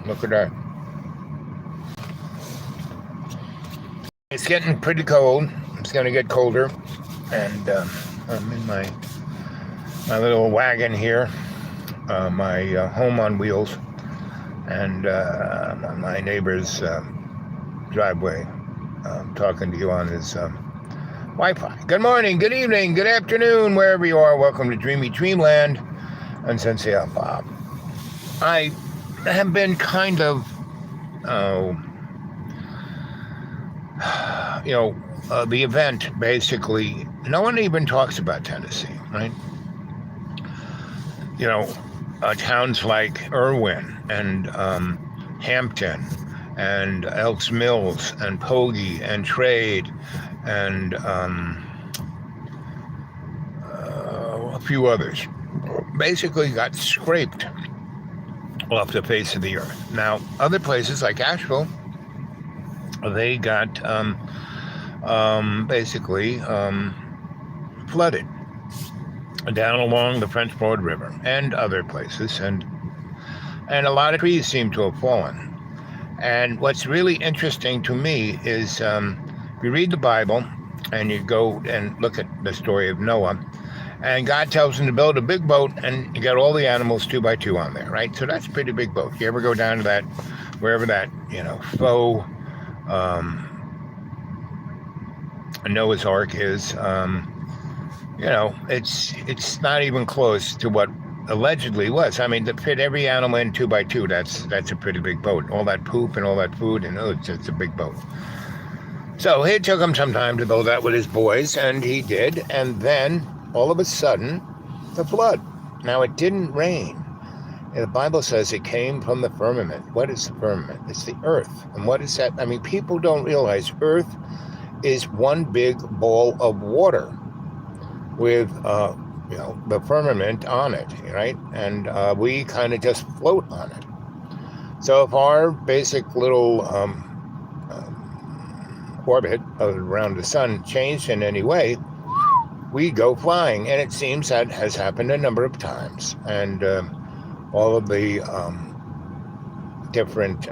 Look at that. It's getting pretty cold. It's going to get colder. And I'm in my little wagon here, my home on wheels, and on my neighbor's driveway. Talking to you on his Wi-Fi. Good morning, good evening, good afternoon, wherever you are. Welcome to Dreamy Dreamland and Sensie Owl Bob. I have been kind of, the event, basically, no one even talks about Tennessee, right? Towns like Irwin and Hampton and Elks Mills and Pogey and Trade and a few others basically got scraped off the face of the earth. Now, other places like Asheville, they got basically flooded down along the French Broad River and other places, and a lot of trees seem to have fallen. And what's really interesting to me is if you read the Bible and you go and look at the story of Noah, and God tells him to build a big boat, and you got all the animals 2 by 2 on there, right? So that's a pretty big boat. You ever go down to that, wherever that, faux Noah's Ark is, it's not even close to what allegedly was. I mean, to fit every animal in 2 by 2, that's a pretty big boat. All that poop and all that food, and it's a big boat. So it took him some time to build that with his boys, and he did. And then all of a sudden, the flood. Now, it didn't rain. The Bible says it came from the firmament. What is the firmament? It's the earth. And what is that? I mean, people don't realize earth is one big ball of water with, the firmament on it, right? And we kind of just float on it. So if our basic little orbit around the sun changed in any way, we go flying. And it seems that has happened a number of times. And all of the different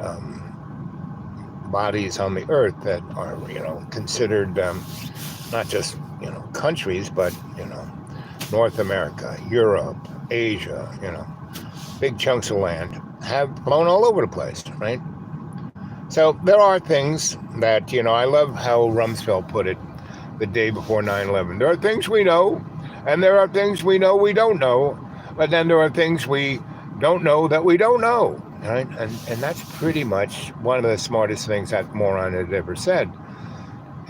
bodies on the earth that are, considered not just, countries, but, North America, Europe, Asia, big chunks of land have blown all over the place, right? So there are things that, I love how Rumsfeld put it the day before 9/11. There are things we know, and there are things we know we don't know, but then there are things we don't know that we don't know, right? And that's pretty much one of the smartest things that moron had ever said.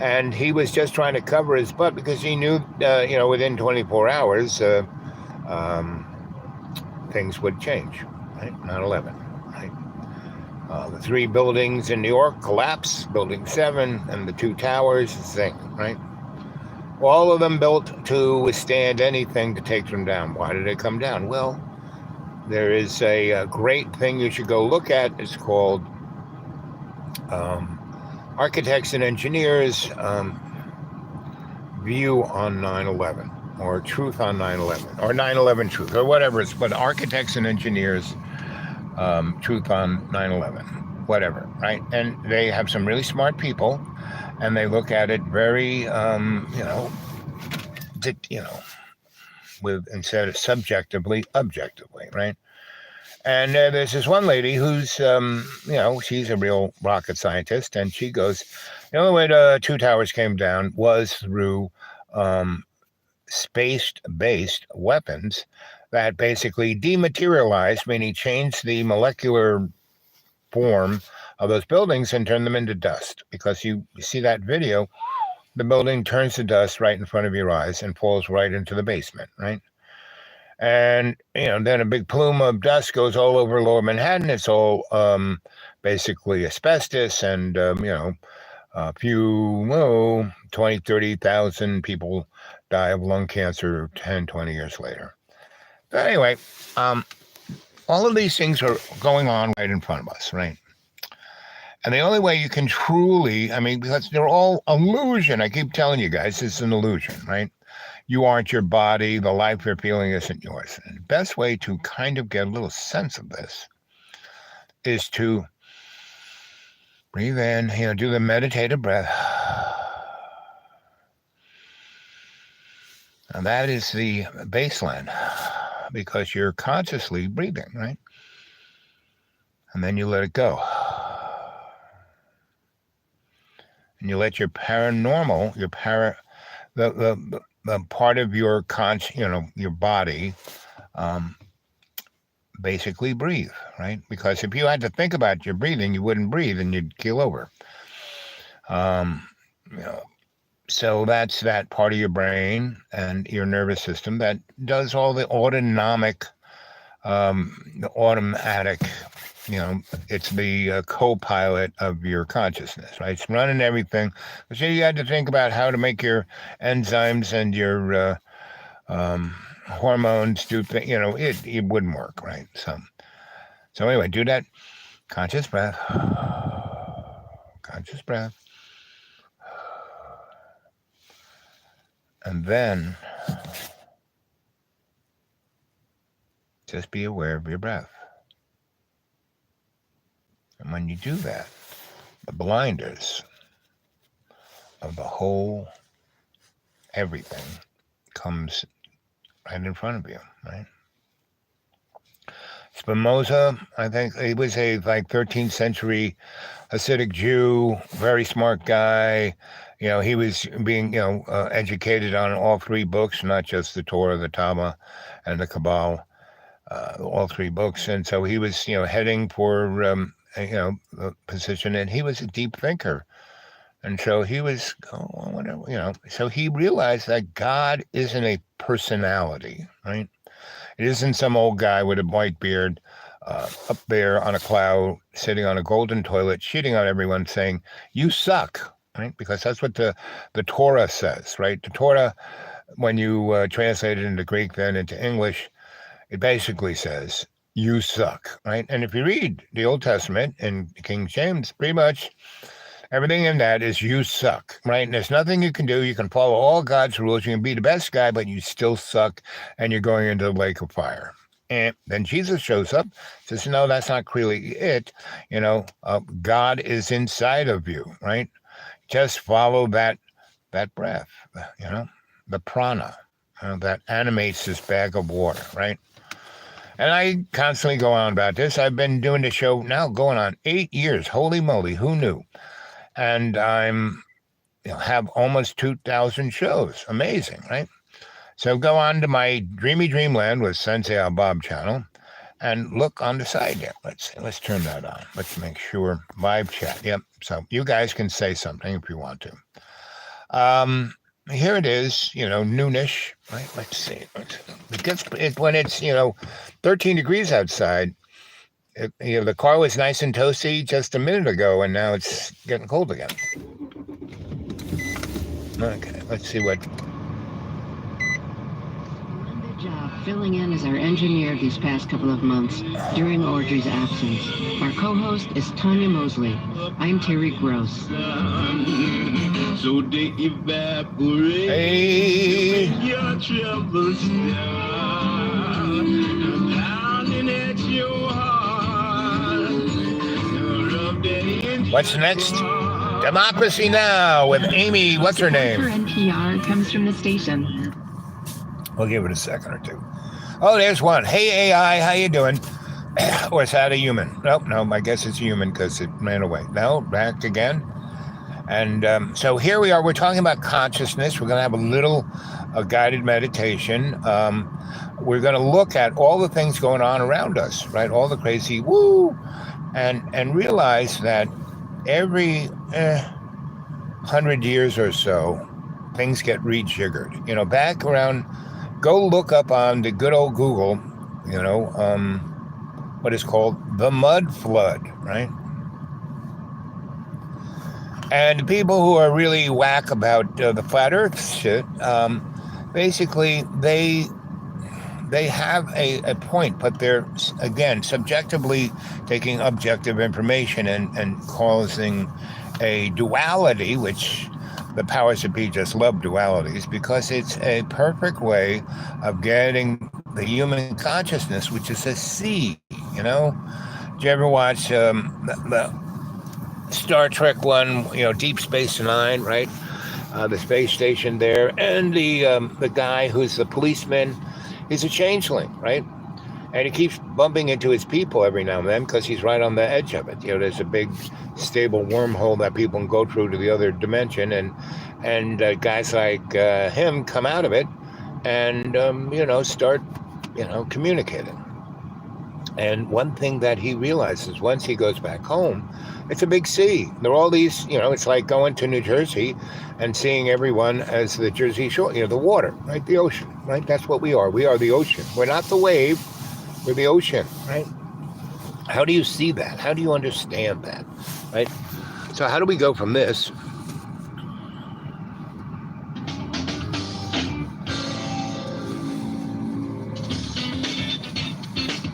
And he was just trying to cover his butt because he knew, within 24 hours, things would change, right? 9/11, right? The 3 buildings in New York collapse, Building 7 and the 2 towers, the same, right? All of them built to withstand anything to take them down. Why did they come down? Well, there is a great thing you should go look at. It's called Architects and Engineers View on 9/11, or Truth on 9/11, or 9/11 Truth, or whatever it's, but Architects and Engineers Truth on 9/11, whatever, right? And they have some really smart people, and they look at it very, with, instead of subjectively, objectively, right? And there's this one lady who's, she's a real rocket scientist, and she goes, the only way the 2 towers came down was through space-based weapons that basically dematerialized, meaning changed the molecular form of those buildings and turned them into dust. Because you see that video, the building turns to dust right in front of your eyes and falls right into the basement, right? And, then a big plume of dust goes all over Lower Manhattan. It's all basically asbestos, and, a few, 20, 30,000 people die of lung cancer 10, 20 years later. But anyway, all of these things are going on right in front of us, right? And the only way you can truly, because they're all illusion. I keep telling you guys, it's an illusion, right? You aren't your body. The life you're feeling isn't yours. And the best way to kind of get a little sense of this is to breathe in, do the meditative breath. And that is the baseline, because you're consciously breathing, right? And then you let it go. And you let your paranormal, the part of your your body, basically breathe, right? Because if you had to think about your breathing, you wouldn't breathe and you'd keel over. So that's that part of your brain and your nervous system that does all the autonomic, the automatic, it's the co-pilot of your consciousness, right? It's running everything. So you had to think about how to make your enzymes and your hormones do things, it wouldn't work, right? So anyway, do that conscious breath, conscious breath. And then just be aware of your breath. And when you do that, the blinders of the whole everything comes right in front of you, right? Spinoza, I think he was a 13th century Hasidic Jew, very smart guy. He was being, educated on all three books, not just the Torah, the Talmud, and the Kabbalah, all three books. And so he was, heading for, the position, and he was a deep thinker. And so he was, whatever, so he realized that God isn't a personality, right? It isn't some old guy with a white beard up there on a cloud, sitting on a golden toilet, shitting on everyone, saying, you suck, right? Because that's what the Torah says, right? The Torah, when you translate it into Greek, then into English, it basically says, you suck, right? And if you read the Old Testament in King James, pretty much everything in that is you suck, right? And there's nothing you can do. You can follow all God's rules. You can be the best guy, but you still suck, and you're going into the lake of fire. And then Jesus shows up, says, no, that's not really it. God is inside of you, right? Just follow that breath, the prana, that animates this bag of water, right? And I constantly go on about this. I've been doing the show now going on 8 years. Holy moly, who knew? And I'm have almost 2,000 shows. Amazing, right? So go on to my Dreamy Dreamland with Sensie Owl Bob channel and look on the side there. Let's turn that on. Let's make sure. Live chat. Yep. So you guys can say something if you want to. Here it is, noonish, right? Let's see. When it's, 13 degrees outside, the car was nice and toasty just a minute ago, and now it's getting cold again. Okay, let's see what... Job filling in as our engineer these past couple of months during Audrey's absence. Our co-host is Tanya Mosley. I'm Terry Gross. So they evaporate. Hey. Your troubles down, pounding at your heart. What's next? Democracy Now! With Amy, what's her name? For NPR comes from the station. We'll give it a second or two. Oh, there's one. Hey, AI, how you doing? Or is that a human? Nope, no, I guess it's a human because it ran away. No, back again. And so here we are. We're talking about consciousness. We're going to have a little guided meditation. We're going to look at all the things going on around us, right? All the crazy woo, and realize that every 100 years or so, things get rejiggered. Back around... Go look up on the good old Google, what is called the mud flood, right? And the people who are really whack about the flat earth shit, basically they have a point, but they're, again, subjectively taking objective information and causing a duality, which... The powers that be just love dualities because it's a perfect way of getting the human consciousness, which is a seed, Did you ever watch the Star Trek one? Deep Space Nine, right? The space station there, and the guy who's the policeman, he's a changeling, right? And he keeps bumping into his people every now and then because he's right on the edge of it. There's a big, stable wormhole that people can go through to the other dimension, and guys like him come out of it and start communicating. And one thing that he realizes once he goes back home, it's a big sea. There are all these, it's like going to New Jersey and seeing everyone as the Jersey Shore, the water, right? The ocean, right? That's what we are. We are the ocean. We're not the wave. We're the ocean, right? How do you see that? How do you understand that, right? So how do we go from this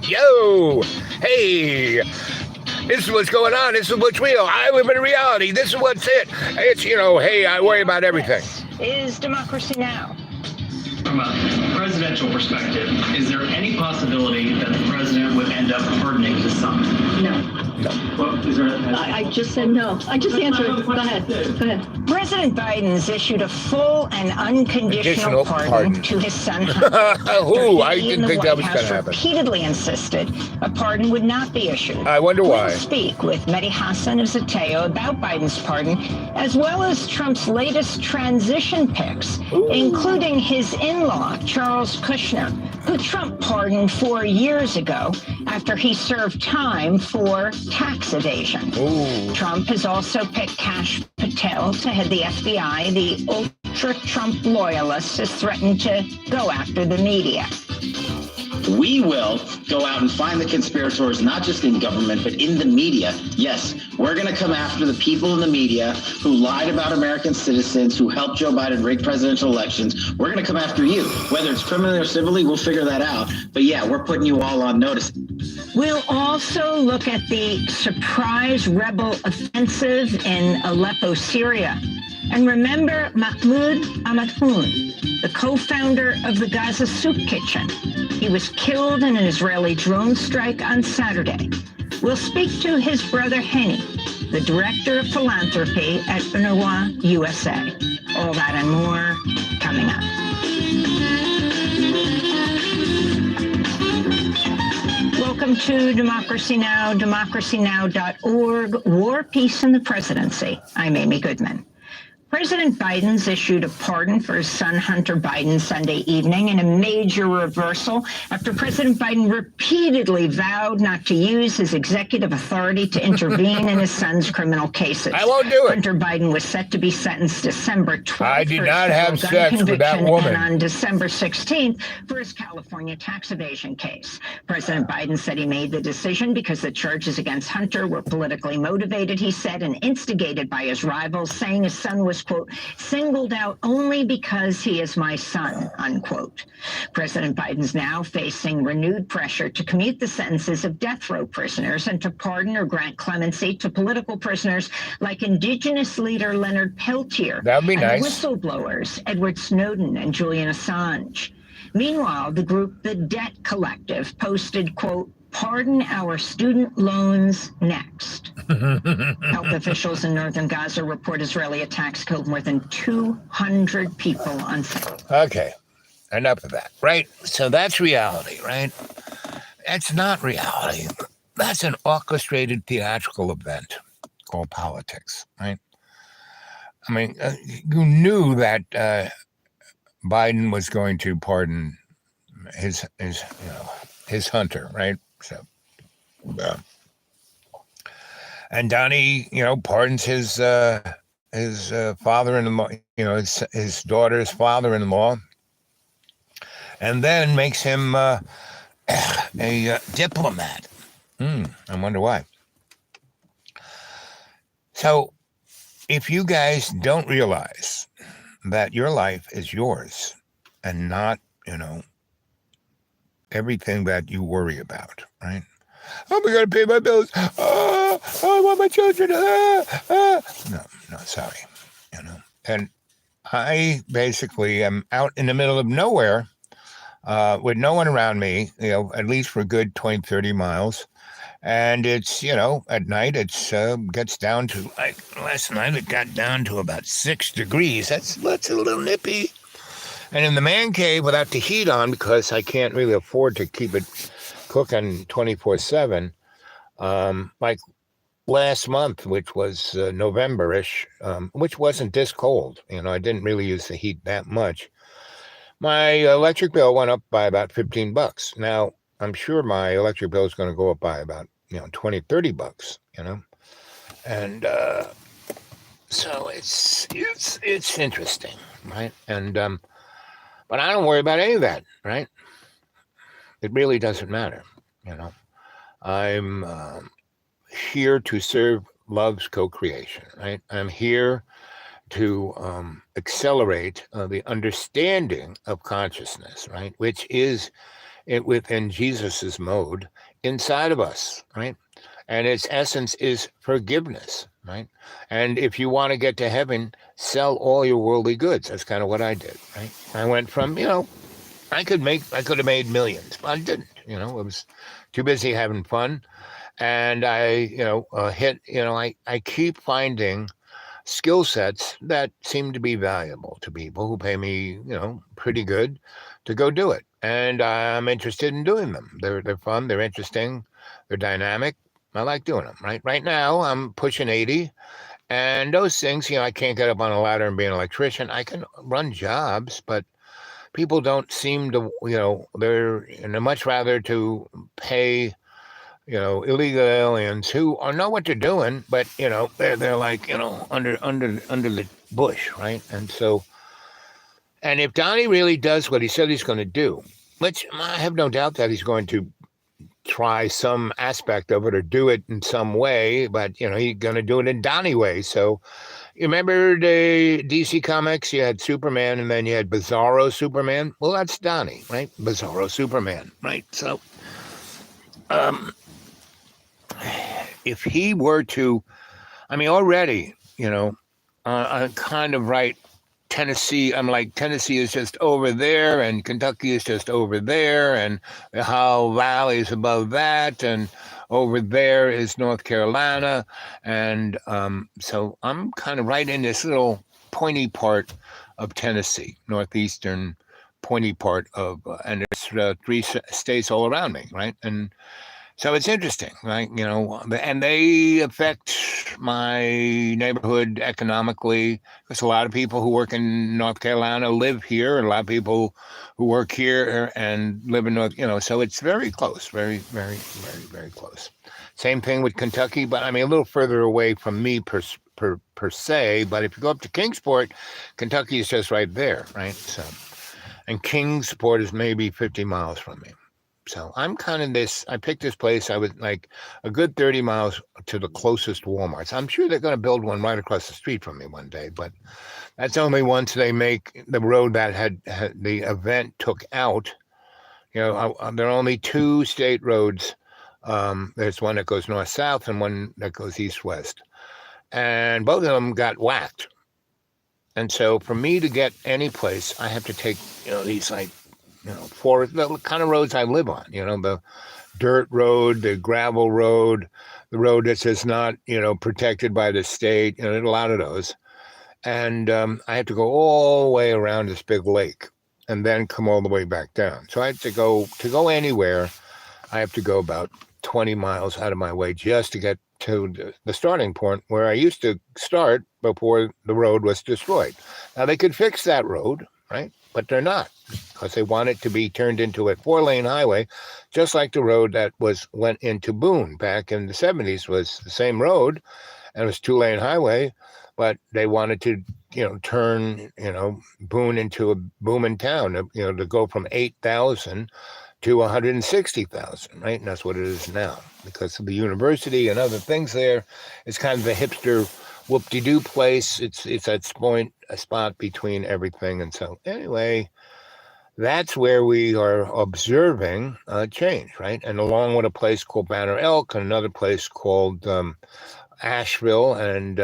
yo, hey, this is what's going on. This is what's real. I live in reality. This is what's it. It's, hey, I worry about everything. Is Democracy Now! From a presidential perspective, is there any possibility that the president would end up pardoning his son? No. Well, is there I just said no. I just answered. Go ahead. President Biden's issued a full and unconditional pardon to his son Hunter. Ooh, I didn't think that was going to happen. Repeatedly insisted a pardon would not be issued. I wonder why. We'll speak with Mehdi Hassan of Zateo about Biden's pardon, as well as Trump's latest transition picks, including his in-law, Charles Kushner, who Trump pardoned 4 years ago after he served time for tax evasion. Trump has also picked Kash Patel to head the FBI. The ultra-Trump loyalist has threatened to go after the media. We will go out and find the conspirators, not just in government, but in the media. Yes, we're going to come after the people in the media who lied about American citizens, who helped Joe Biden rig presidential elections. We're going to come after you. Whether it's criminally or civilly, we'll figure that out. But yeah, we're putting you all on notice. We'll also look at the surprise rebel offensive in Aleppo, Syria. And remember Mahmoud Ahmadhoun, the co-founder of the Gaza Soup Kitchen. He was killed in an Israeli drone strike on Saturday. We'll speak to his brother Henny, the director of philanthropy at UNRWA USA. All that and more coming up. Welcome to Democracy Now!, democracynow.org, War, Peace, and the Presidency. I'm Amy Goodman. President Biden's issued a pardon for his son Hunter Biden Sunday evening in a major reversal after President Biden repeatedly vowed not to use his executive authority to intervene in his son's criminal cases. I won't do it. Hunter Biden was set to be sentenced December 12th. I did not have sex with that woman. And on December 16th for his California tax evasion case. President Biden said he made the decision because the charges against Hunter were politically motivated, he said, and instigated by his rivals, saying his son was, quote, singled out only because he is my son, unquote. President Biden's now facing renewed pressure to commute the sentences of death row prisoners and to pardon or grant clemency to political prisoners like Indigenous leader Leonard Peltier. That would be nice. Whistleblowers Edward Snowden and Julian Assange. Meanwhile, the group The Debt Collective posted, quote, pardon our student loans next. Health officials in northern Gaza report Israeli attacks killed more than 200 people on Sunday. Okay, enough of that, right? So that's reality, right? That's not reality. That's an orchestrated theatrical event called politics, right? I mean, you knew that Biden was going to pardon his Hunter, right? So, and Donnie, pardons his father-in-law, his daughter's father-in-law, and then makes him a diplomat. I wonder why. So, if you guys don't realize that your life is yours and not, everything that you worry about, right? Oh, we gotta pay my bills. Oh, I want my children. No, sorry. And I basically am out in the middle of nowhere with no one around me, at least for a good 20, 30 miles. And it's, at night it's gets down to, like last night it got down to about 6 degrees. That's a little nippy. And in the man cave without the heat on, because I can't really afford to keep it cooking 24/7, like last month, which was November-ish, which wasn't this cold. I didn't really use the heat that much. My electric bill went up by about $15. Now, I'm sure my electric bill is going to go up by about, $20-$30, and so it's interesting, right? And but I don't worry about any of that, right? It really doesn't matter, I'm here to serve love's co-creation, right? I'm here to accelerate the understanding of consciousness, right? Which is within Jesus's mode inside of us, right? And its essence is forgiveness, right? And if you want to get to heaven, sell all your worldly goods. That's kind of what I did, right? I went from, I could have made millions, but I didn't. I was too busy having fun. And I, I keep finding skill sets that seem to be valuable to people who pay me, pretty good to go do it. And I'm interested in doing them. They're fun. They're interesting. They're dynamic. I like doing them, right? Right now, I'm pushing 80. And those things, I can't get up on a ladder and be an electrician. I can run jobs, but people don't seem to, they're much rather to pay, illegal aliens who know what they're doing, but, they're like, under the bush, right? And so, and if Donnie really does what he said he's going to do, which I have no doubt that he's going to try some aspect of it or do it in some way, but, he's going to do it in Donnie way. So you remember the DC Comics? You had Superman and then you had Bizarro Superman. Well, that's Donnie, right? Bizarro Superman, right? So, if he were to, already, I kind of write Tennessee. I'm like, Tennessee is just over there and Kentucky is just over there and the Ohio Valley is above that and over there is North Carolina. And so I'm kind of right in this little pointy part of Tennessee, northeastern pointy part of, and there's 3 states all around me, right? And so it's interesting, right? And they affect my neighborhood economically because a lot of people who work in North Carolina live here, and a lot of people who work here and live in North, so it's very close, very, very, very, very close. Same thing with Kentucky, but a little further away from me per se. But if you go up to Kingsport, Kentucky is just right there, right? So, and Kingsport is maybe 50 miles from me. So I'm kind of I picked this place. I was like a good 30 miles to the closest Walmarts. I'm sure they're going to build one right across the street from me one day, but that's only once they make the road that had the event took out. There are only 2 state roads. There's one that goes north-south and one that goes east-west. And both of them got whacked. And so for me to get any place, I have to take, these for the kind of roads I live on, the dirt road, the gravel road, the road that's just not, protected by the state, a lot of those. And I have to go all the way around this big lake and then come all the way back down. So I have to go anywhere. I have to go about 20 miles out of my way just to get to the starting point where I used to start before the road was destroyed. Now they could fix that road, right? But they're not, because they want it to be turned into a 4-lane highway, just like the road that went into Boone back in the 70s was the same road, and it was 2-lane highway, but they wanted to, turn, Boone into a booming town, to go from 8,000 to 160,000, right? And that's what it is now, because of the university and other things there. It's kind of a hipster whoop-de-doo place. It's that a spot between everything. And so anyway, that's where we are observing change, right? And along with a place called Banner Elk and another place called Asheville and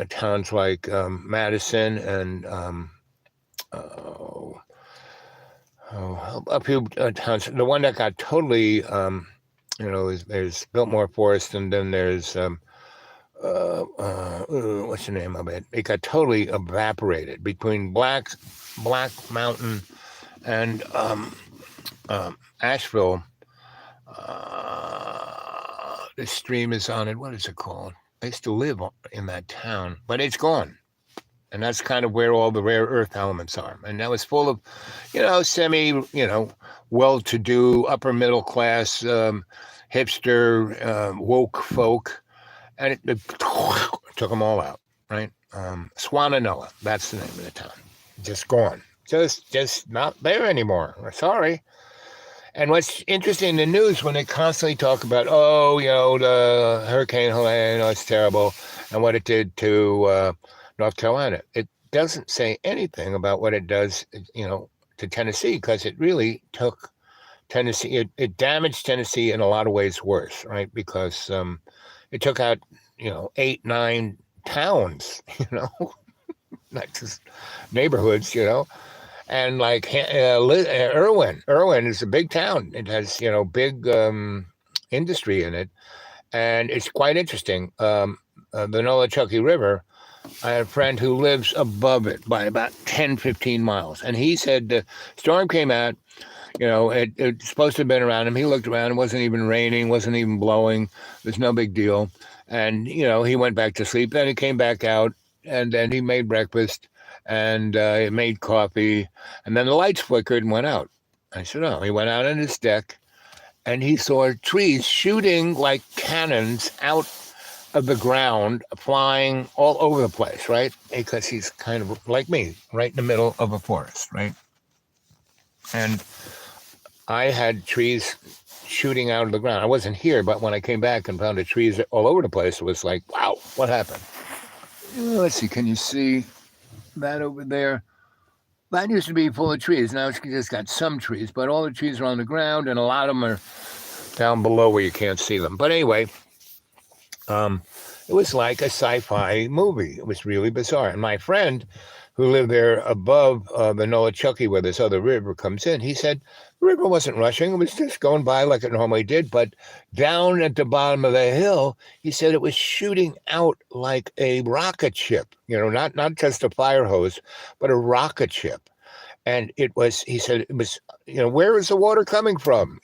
towns like Madison and a few towns. The one that got totally there's Biltmore Forest, and then there's what's the name of it? It got totally evaporated between Black Mountain and Asheville. The stream is on it. What is it called? I used to live in that town, but it's gone. And that's kind of where all the rare earth elements are. And that was full of, semi, well-to-do, upper middle class, hipster, woke folk. And it took them all out, right? Swannanoa, that's the name of the town. Just gone. Just not there anymore. Sorry. And what's interesting in the news, when they constantly talk about, the Hurricane Helene, it's terrible, and what it did to North Carolina, it doesn't say anything about what it does, to Tennessee, because it really took Tennessee, it damaged Tennessee in a lot of ways worse, right? Because it took out, 8, 9 towns, not just neighborhoods, and like Irwin is a big town. It has, big industry in it, and it's quite interesting. The Nolichucky River, I have a friend who lives above it by about 10, 15 miles, and he said the storm came out. It's supposed to have been around him. He looked around. It wasn't even raining, wasn't even blowing. There's no big deal. And, he went back to sleep. Then he came back out, and then he made breakfast, and he made coffee. And then the lights flickered and went out. I said, oh, he went out on his deck, and he saw trees shooting like cannons out of the ground, flying all over the place, right? Because he's kind of like me, right in the middle of a forest, right? And I had trees shooting out of the ground. I wasn't here, but when I came back and found the trees all over the place, it was like, wow, what happened? Let's see, can you see that over there? That used to be full of trees. Now it's just got some trees, but all the trees are on the ground, and a lot of them are down below where you can't see them. But anyway, it was like a sci-fi movie. It was really bizarre. And my friend who lived there above the Nolichucky, where this other river comes in, he said the river wasn't rushing. It was just going by like it normally did. But down at the bottom of the hill, he said it was shooting out like a rocket ship, not just a fire hose, but a rocket ship. And he said, it was, where is the water coming from,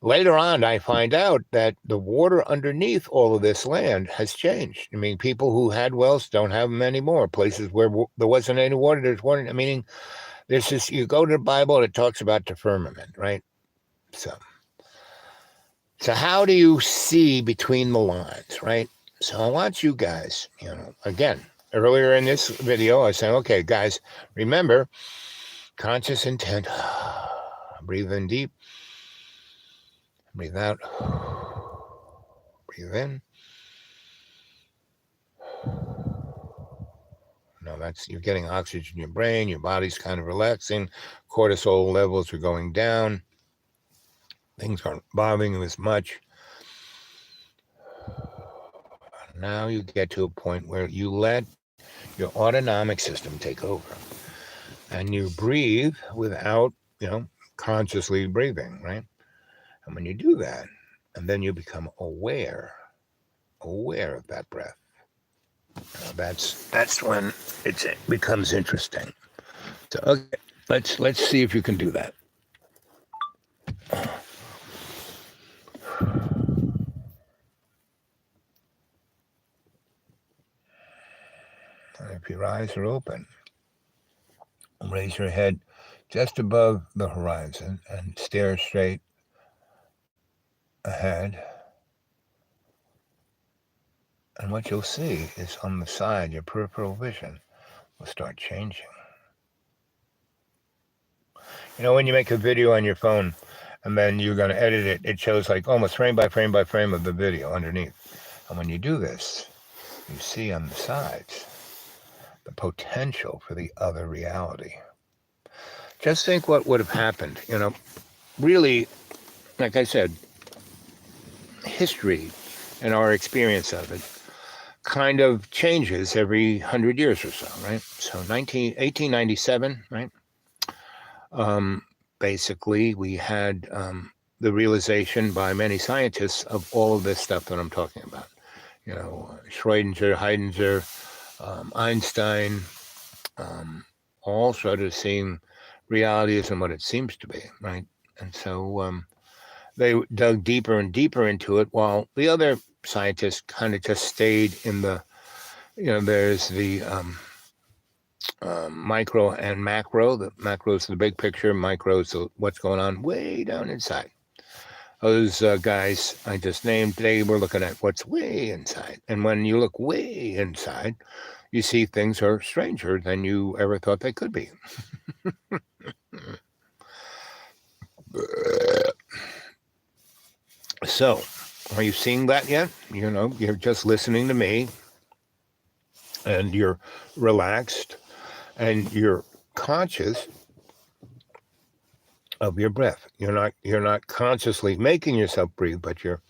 Later on, I find out that the water underneath all of this land has changed. I mean, people who had wells don't have them anymore. Places where there wasn't any water, there's water. Meaning, there's this, you go to the Bible, it talks about the firmament, right? So how do you see between the lines, right? So I want you guys, again, earlier in this video, I was saying, okay, guys, remember, conscious intent. Breathe in deep. Breathe out. Breathe in. No, you're getting oxygen in your brain. Your body's kind of relaxing. Cortisol levels are going down. Things aren't bothering you as much. Now you get to a point where you let your autonomic system take over. And you breathe without, consciously breathing, right? And when you do that, and then you become aware of that breath, that's when it becomes interesting. So okay, let's see if you can do that. And if your eyes are open, raise your head just above the horizon and stare straight ahead, and what you'll see is on the side, your peripheral vision will start changing. When you make a video on your phone and then you're going to edit it, it shows like almost frame by frame by frame of the video underneath. And when you do this, you see on the sides the potential for the other reality. Just think what would have happened. Really, like I said, history and our experience of it kind of changes every 100 years or so, right? So 1897, right? Basically, we had the realization by many scientists of all of this stuff that I'm talking about. Schrödinger, Heidinger, Einstein, all started seeing reality isn't what it seems to be, right? And so they dug deeper and deeper into it, while the other scientists kind of just stayed in the, there's the micro and macro. The macro is the big picture, micro is what's going on way down inside. Those guys I just named, they were looking at what's way inside. And when you look way inside, you see things are stranger than you ever thought they could be. So, are you seeing that yet? You're just listening to me, and you're relaxed, and you're conscious of your breath. You're not consciously making yourself breathe, but you're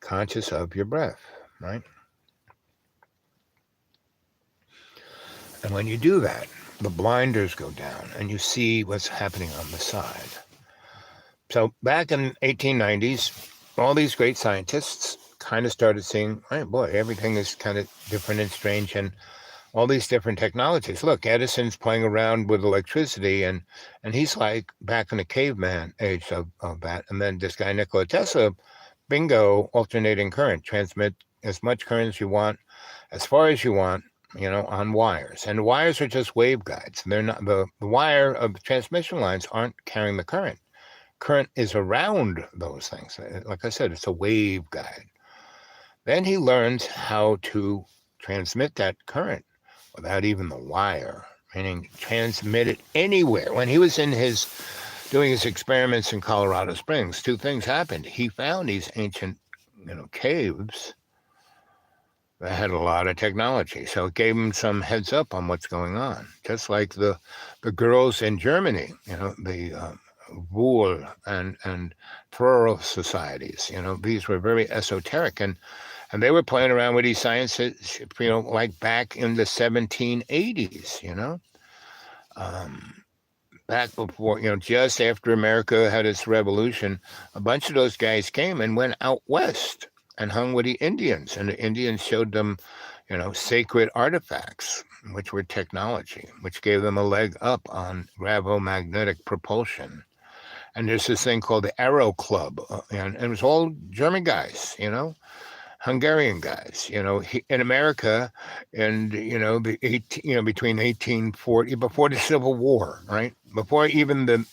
conscious of your breath, right? And when you do that, the blinders go down and you see what's happening on the side. So back in 1890s, all these great scientists kind of started seeing, oh boy, everything is kind of different and strange, and all these different technologies. Look, Edison's playing around with electricity, and he's like back in the caveman age of that. And then this guy, Nikola Tesla, bingo, alternating current, transmit as much current as you want, as far as you want, on wires. And wires are just waveguides. They're not, the wire of the transmission lines aren't carrying the current. Current is around those things. Like I said, it's a waveguide. Then he learns how to transmit that current without even the wire, meaning transmit it anywhere. When he was doing his experiments in Colorado Springs, two things happened. He found these ancient, caves that had a lot of technology. So it gave him some heads up on what's going on. Just like the girls in Germany, the Wool and Plural societies, these were very esoteric, and they were playing around with these sciences, like back in the 1780s, back before, just after America had its revolution, a bunch of those guys came and went out west and hung with the Indians, and the Indians showed them, sacred artifacts, which were technology, which gave them a leg up on gravomagnetic propulsion. And there's this thing called the Aero Club, and it was all German guys, Hungarian guys, in America, and between 1840, before the Civil War, right, before even the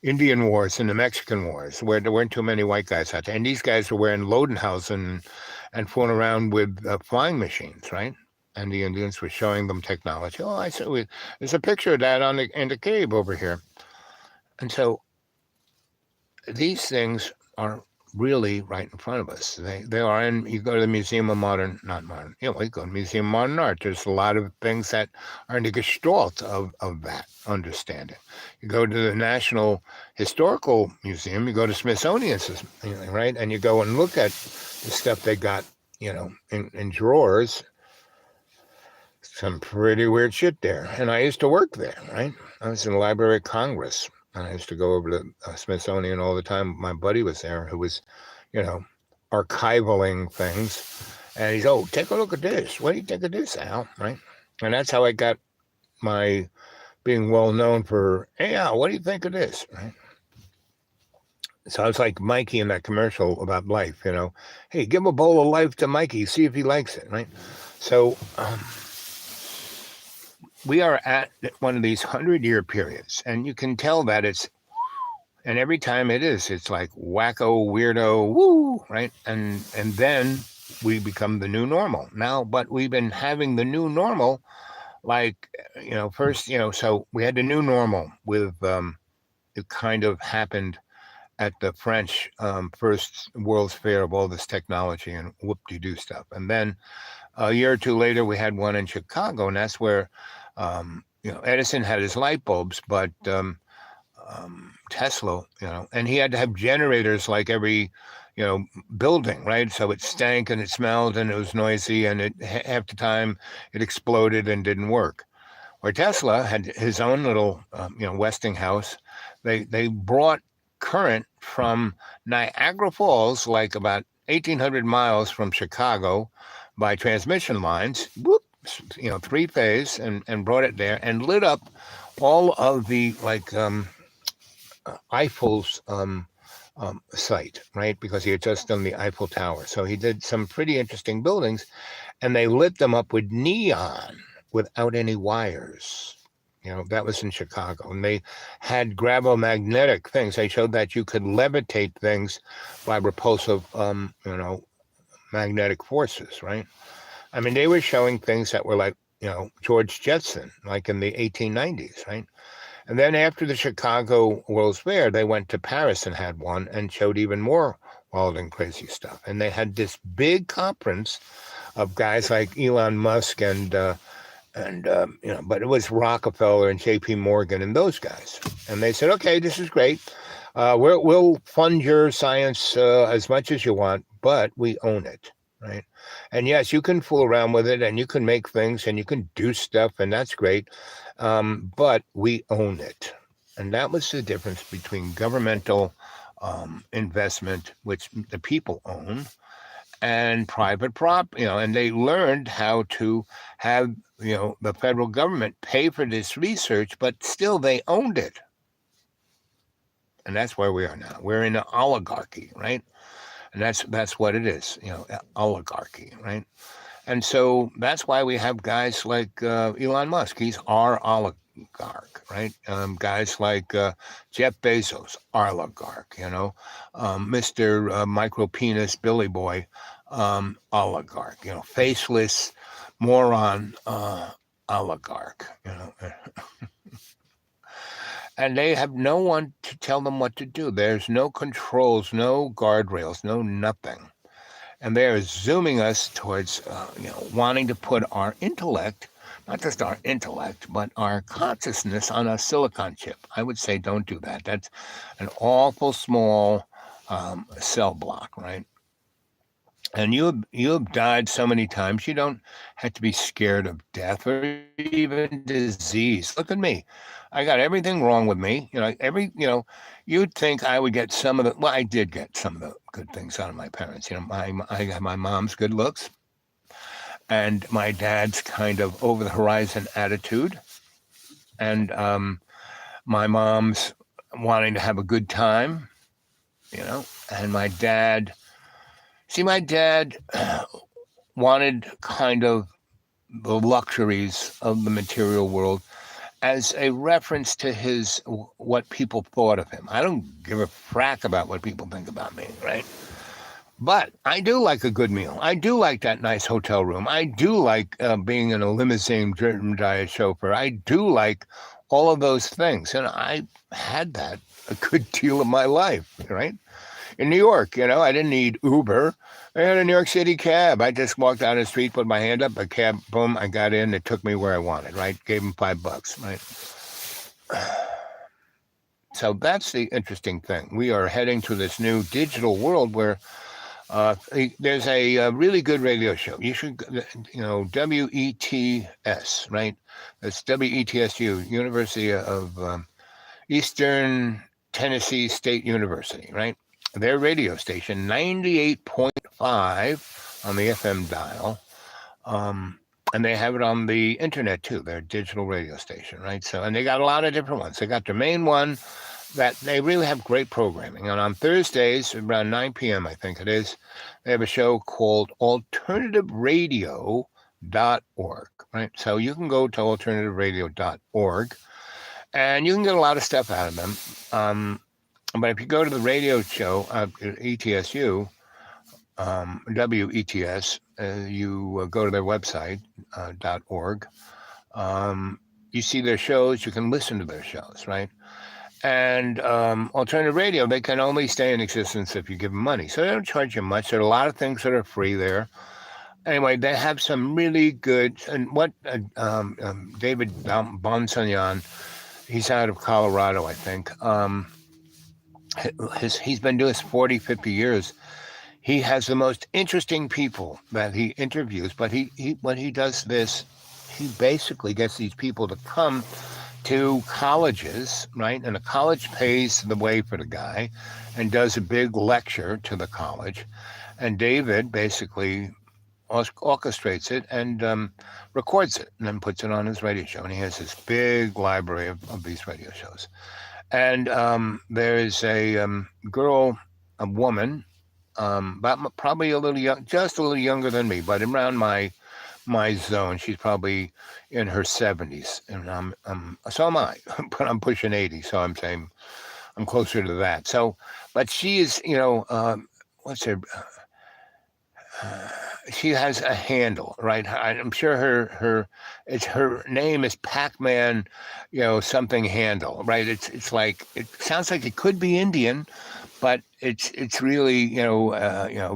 Indian Wars and the Mexican Wars, where there weren't too many white guys out there, and these guys were wearing Lodenhausen and fooling around with flying machines, right? And the Indians were showing them technology. Oh, I said, there's a picture of that in the cave over here, and so these things are really right in front of us. They are, and you go to the Museum of Modern, not modern, you go to the Museum of Modern Art. There's a lot of things that are in the gestalt of that understanding. You go to the National Historical Museum, you go to Smithsonian, right? And you go and look at the stuff they got, in drawers. Some pretty weird shit there. And I used to work there, right? I was in the Library of Congress. And I used to go over to Smithsonian all the time. My buddy was there who was, archivaling things. And he's, oh, take a look at this. What do you think of this, Al? Right? And that's how I got my being well known for, hey, Al, what do you think of this? Right? So I was like Mikey in that commercial about life, Hey, give a bowl of life to Mikey. See if he likes it, right? So we are at one of these 100-year periods, and you can tell that and every time it's like wacko, weirdo, woo, right? And then we become the new normal now, but we've been having the new normal, first, so we had the new normal with, it kind of happened at the French first World's Fair of all this technology and whoop-de-doo stuff. And then a year or two later, we had one in Chicago, and that's where Edison had his light bulbs, but Tesla, and he had to have generators like every, building, right? So it stank and it smelled and it was noisy, and half the time it exploded and didn't work. Where Tesla had his own little, Westinghouse, they brought current from Niagara Falls, like about 1,800 miles from Chicago, by transmission lines, whoop, 3-phase, and brought it there and lit up all of the Eiffel's site, right? Because he had just done the Eiffel Tower. So he did some pretty interesting buildings, and they lit them up with neon without any wires. That was in Chicago. And they had gravomagnetic things. They showed that you could levitate things by repulsive, magnetic forces, right? I mean, they were showing things that were like, George Jetson, like in the 1890s, right? And then after the Chicago World's Fair, they went to Paris and had one and showed even more wild and crazy stuff. And they had this big conference of guys like Elon Musk and but it was Rockefeller and J.P. Morgan and those guys. And they said, okay, this is great. We'll fund your science as much as you want, but we own it, right? And yes, you can fool around with it and you can make things and you can do stuff, and that's great. But we own it. And that was the difference between governmental investment, which the people own, and private property, and they learned how to have, the federal government pay for this research, but still they owned it. And that's where we are now. We're in an oligarchy, right? And that's what it is, oligarchy, right? And so that's why we have guys like Elon Musk. He's our oligarch, right? Guys like Jeff Bezos, oligarch, Mr. Micropenis Billy Boy, oligarch, faceless moron, oligarch, And they have no one to tell them what to do. There's no controls, no guardrails, no nothing. And they're zooming us towards, wanting to put our intellect, not just our intellect, but our consciousness on a silicon chip. I would say don't do that. That's an awful small cell block, right? And you have died so many times, you don't have to be scared of death or even disease. Look at me. I got everything wrong with me. You'd think I would get some of the, well, I did get some of the good things out of my parents. I got my mom's good looks and my dad's kind of over the horizon attitude, and my mom's wanting to have a good time, and my dad wanted kind of the luxuries of the material world as a reference to what people thought of him. I don't give a frack about what people think about me, right? But I do like a good meal. I do like that nice hotel room. I do like being in a limousine driven by a chauffeur. I do like all of those things. And I had that a good deal of my life, right? In New York, I didn't need Uber. I had a New York City cab. I just walked down the street, put my hand up, a cab, boom, I got in. It took me where I wanted, right? Gave him $5, right? So that's the interesting thing. We are heading to this new digital world where there's a really good radio show. You should, WETS, right? That's WETSU, University of Eastern Tennessee State University, right? Their radio station, 98.5 on the FM dial. And they have it on the internet too, their digital radio station, right? So, and they got a lot of different ones. They got their main one that they really have great programming. And on Thursdays, around 9 p.m., I think it is, they have a show called alternativeradio.org, right? So you can go to alternativeradio.org and you can get a lot of stuff out of them. But if you go to the radio show, ETSU, WETS, you go to their website, .org, you see their shows, you can listen to their shows, right? And alternative radio, they can only stay in existence if you give them money. So they don't charge you much. There are a lot of things that are free there. Anyway, they have some really good, and what David Bonsanyan, he's out of Colorado, I think. He's been doing this 40, 50 years. He has the most interesting people that he interviews, but he when he does this, he basically gets these people to come to colleges, right? And the college pays the way for the guy and does a big lecture to the college. And David basically orchestrates it and records it and then puts it on his radio show. And he has this big library of these radio shows. And there is a girl, a woman, about probably a little young, just a little younger than me, but around my zone. She's probably in her 70s, and so am I, but I'm pushing 80, so I'm saying I'm closer to that. So, but she is, what's her? She has a handle, right? I'm sure her name is Pac-Man, something handle, right? It's like, it sounds like it could be Indian, but it's really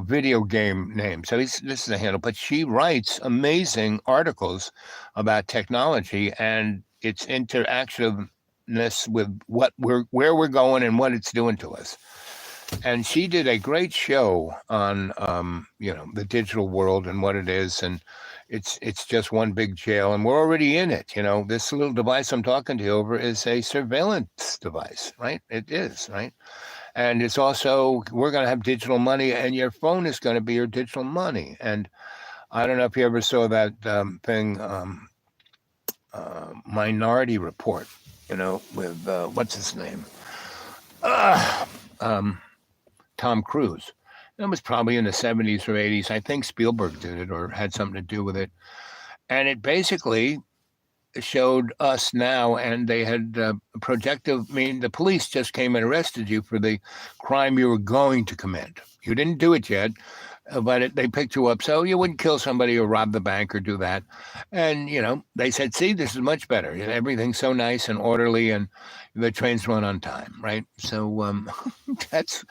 video game name. So this is a handle, but she writes amazing articles about technology and its interactiveness with where we're going and what it's doing to us. And she did a great show on the digital world and what it is, and it's just one big jail, and we're already in it. This little device I'm talking to you over is a surveillance device, right? It is, right? And it's also, we're going to have digital money, and your phone is going to be your digital money. And I don't know if you ever saw that thing, Minority Report, with what's his name? Tom Cruise. It was probably in the 70s or 80s. I think Spielberg did it or had something to do with it. And it basically showed us now, and they had the police just came and arrested you for the crime you were going to commit. You didn't do it yet, but they picked you up so you wouldn't kill somebody or rob the bank or do that. And, they said, see, this is much better. Everything's so nice and orderly, and the trains run on time, right? So that's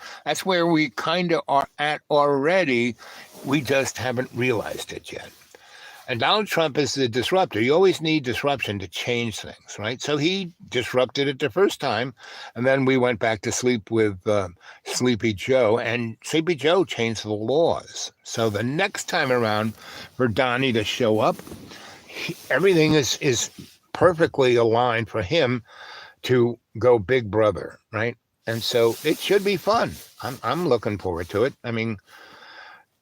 where we kind of are at already. We just haven't realized it yet. And Donald Trump is the disruptor. You always need disruption to change things, right? So he disrupted it the first time, and then we went back to sleep with Sleepy Joe, and Sleepy Joe changed the laws. So the next time around for Donnie to show up, everything is perfectly aligned for him to go big brother, right? And so it should be fun. I'm looking forward to it. I mean,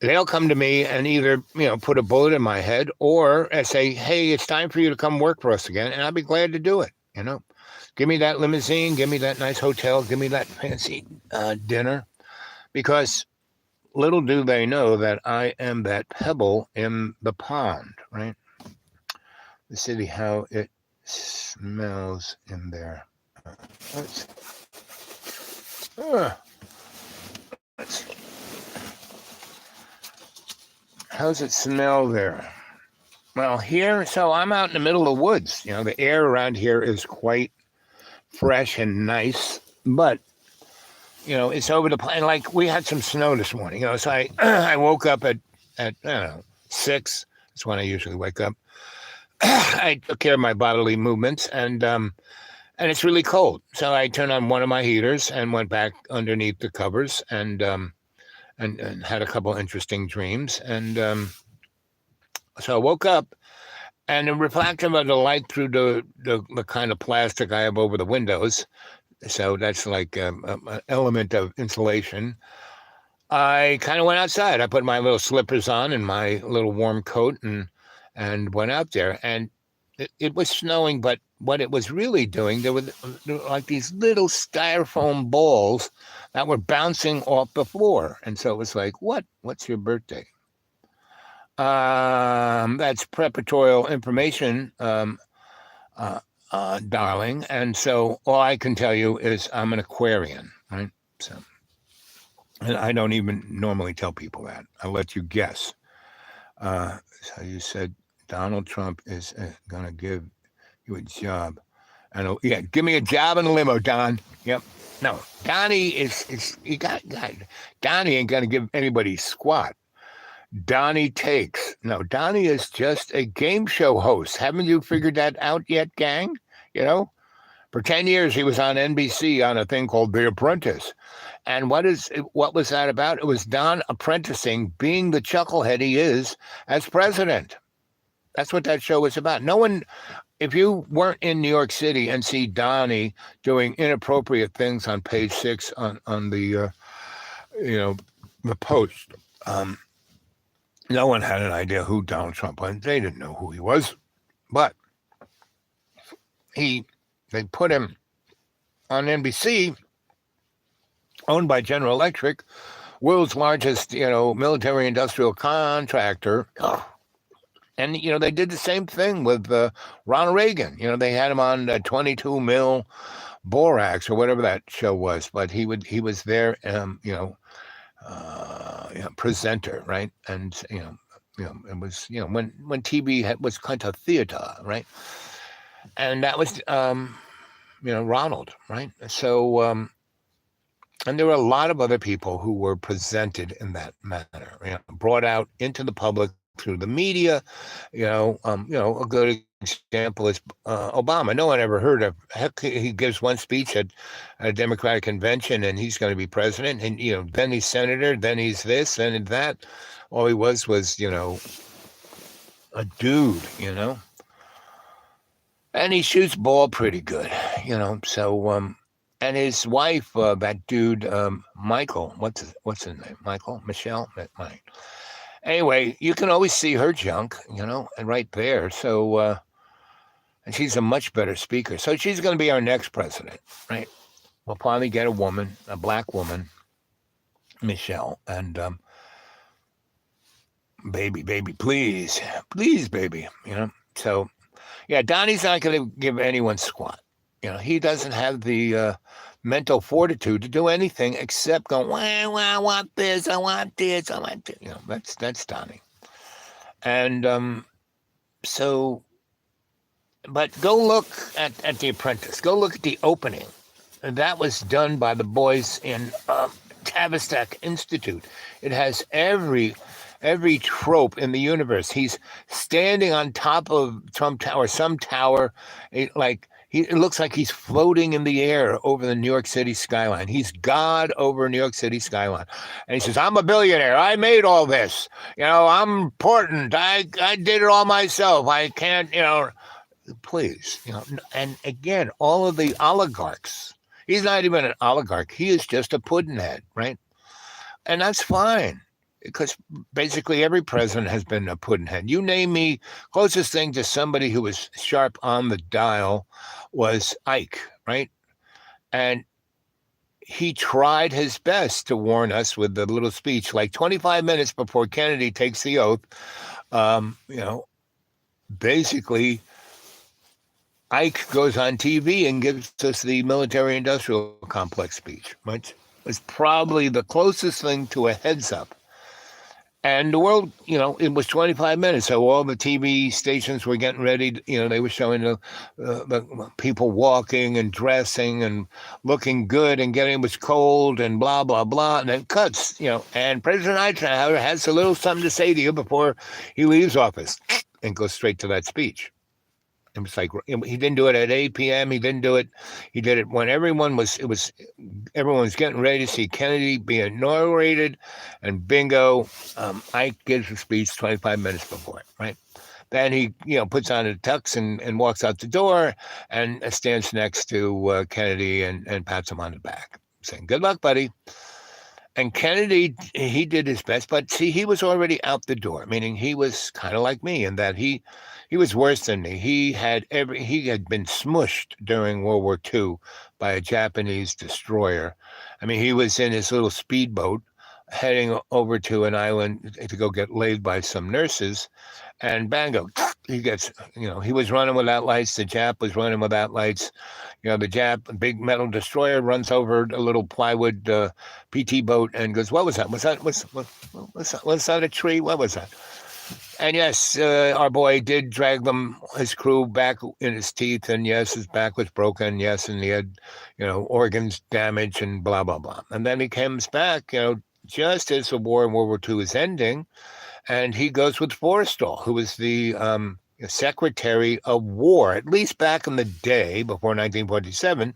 they'll come to me and either, put a bullet in my head or say, hey, it's time for you to come work for us again. And I'll be glad to do it. Give me that limousine, give me that nice hotel, give me that fancy dinner, because little do they know that I am that pebble in the pond, right? The city, how it smells in there. How's it smell there? Well, here, so I'm out in the middle of the woods. The air around here is quite fresh and nice, but, it's over the plain. Like, we had some snow this morning, so I woke up at I don't know, 6. That's when I usually wake up. I took care of my bodily movements, and it's really cold. So I turned on one of my heaters and went back underneath the covers and had a couple interesting dreams. And so I woke up, and the reflection of the light through the kind of plastic I have over the windows, so that's like an element of insulation. I kind of went outside. I put my little slippers on and my little warm coat and went out there. And it was snowing, but what it was really doing, there were like these little styrofoam balls that were bouncing off the floor. And so it was like, what's your birthday? That's preparatory information, darling. And so all I can tell you is I'm an Aquarian, right? So, and I don't even normally tell people that. I'll let you guess. So you said Donald Trump is going to give you a job. And yeah, give me a job in a limo, Don. Yep. No, Donnie Donnie ain't going to give anybody squat. Donnie takes. No, Donnie is just a game show host. Haven't you figured that out yet, gang? For 10 years, he was on NBC on a thing called The Apprentice. And what was that about? It was Don apprenticing, being the chucklehead he is as president. That's what that show was about. No one if you weren't in New York City and see Donnie doing inappropriate things on page 6 on the the Post, no one had an idea who Donald Trump was. They didn't know who he was, but they put him on NBC, owned by General Electric, world's largest military industrial contractor. And, they did the same thing with Ronald Reagan. They had him on 22 mil borax or whatever that show was, but he was their, presenter, right? And, it was, when TV was kind of theater, right? And that was, Ronald, right? So, and there were a lot of other people who were presented in that manner, brought out into the public through the media. A good example is Obama. No one ever heard of. Heck, he gives one speech at a Democratic convention, and he's going to be president. And then he's senator, then he's this and that. All he was a dude, and he shoots ball pretty good, So, and his wife, that dude, Michael, what's his name? Michelle. Anyway, you can always see her junk, and right there. So, and she's a much better speaker. So she's going to be our next president, right? We'll finally get a black woman, Michelle, and baby, please, baby, So, yeah, Donnie's not going to give anyone squat. He doesn't have the mental fortitude to do anything except go, well, I want this, I want this, I want this. That's Donnie. And so, but go look at The Apprentice. Go look at the opening. And that was done by the boys in Tavistock Institute. It has every trope in the universe. He's standing on top of Trump Tower, some tower, it looks like he's floating in the air over the New York City skyline. He's God over New York City skyline. And he says, I'm a billionaire. I made all this. I'm important. I did it all myself. I can't, please. And again, all of the oligarchs. He's not even an oligarch. He is just a puddinhead, right? And that's fine. Because basically every president has been a puddinhead. You name me, closest thing to somebody who was sharp on the dial was Ike, right? And he tried his best to warn us with the little speech, like 25 minutes before Kennedy takes the oath. Basically, Ike goes on TV and gives us the military-industrial complex speech, which was probably the closest thing to a heads up. And the world, it was 25 minutes. So all the TV stations were getting ready. They were showing the people walking and dressing and looking good and it was cold and blah, blah, blah. And then cuts, and President Eisenhower has a little something to say to you before he leaves office and goes straight to that speech. It was like, he didn't do it at 8 p.m. He didn't do it. He did it when everyone was getting ready to see Kennedy be inaugurated, and bingo, Ike gives a speech 25 minutes before it, right? Then he, puts on a tux and walks out the door and stands next to Kennedy and pats him on the back, saying, good luck, buddy. And Kennedy, he did his best, but see, he was already out the door, meaning he was kind of like me in that he was worse than me. He had been smushed during World War II by a Japanese destroyer. I mean, he was in his little speedboat heading over to an island to go get laid by some nurses, and bango, he gets, he was running without lights. The Jap was running without lights. The Jap, a big metal destroyer, runs over a little plywood PT boat and goes, what was that? Was that a tree? What was that? And yes, our boy did drag his crew back in his teeth. And yes, his back was broken. Yes, and he had, organs damaged and blah, blah, blah. And then he comes back, just as the war in World War II is ending. And he goes with Forrestal, who was the Secretary of War, at least back in the day before 1947.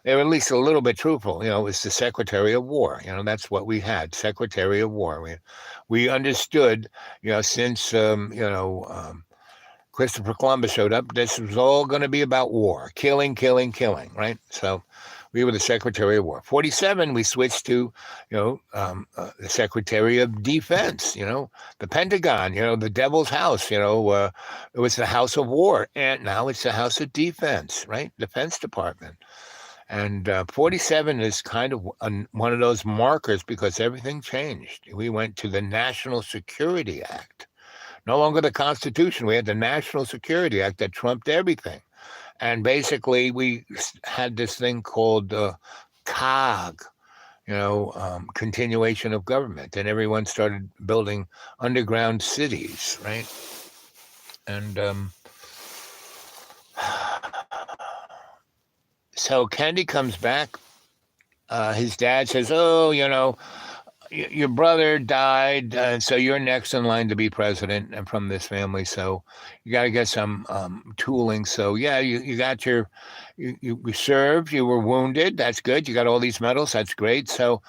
They were at least a little bit truthful. It was the Secretary of War. That's what we had, Secretary of War. We understood, since, Christopher Columbus showed up. This was all going to be about war, killing, right? So we were the Secretary of War. 47, we switched to, the Secretary of Defense, the Pentagon, the Devil's House, it was the House of War. And now it's the House of Defense, right? Defense Department. And 47 is kind of one of those markers because everything changed. We went to the National Security Act. No longer the Constitution. We had the National Security Act that trumped everything. And basically, we had this thing called COG, continuation of government. And everyone started building underground cities, right? And so Kennedy comes back. His dad says, your brother died, and so you're next in line to be president and from this family. So you got to get some tooling. So, yeah, you got you served, you were wounded. That's good. You got all these medals. That's great. So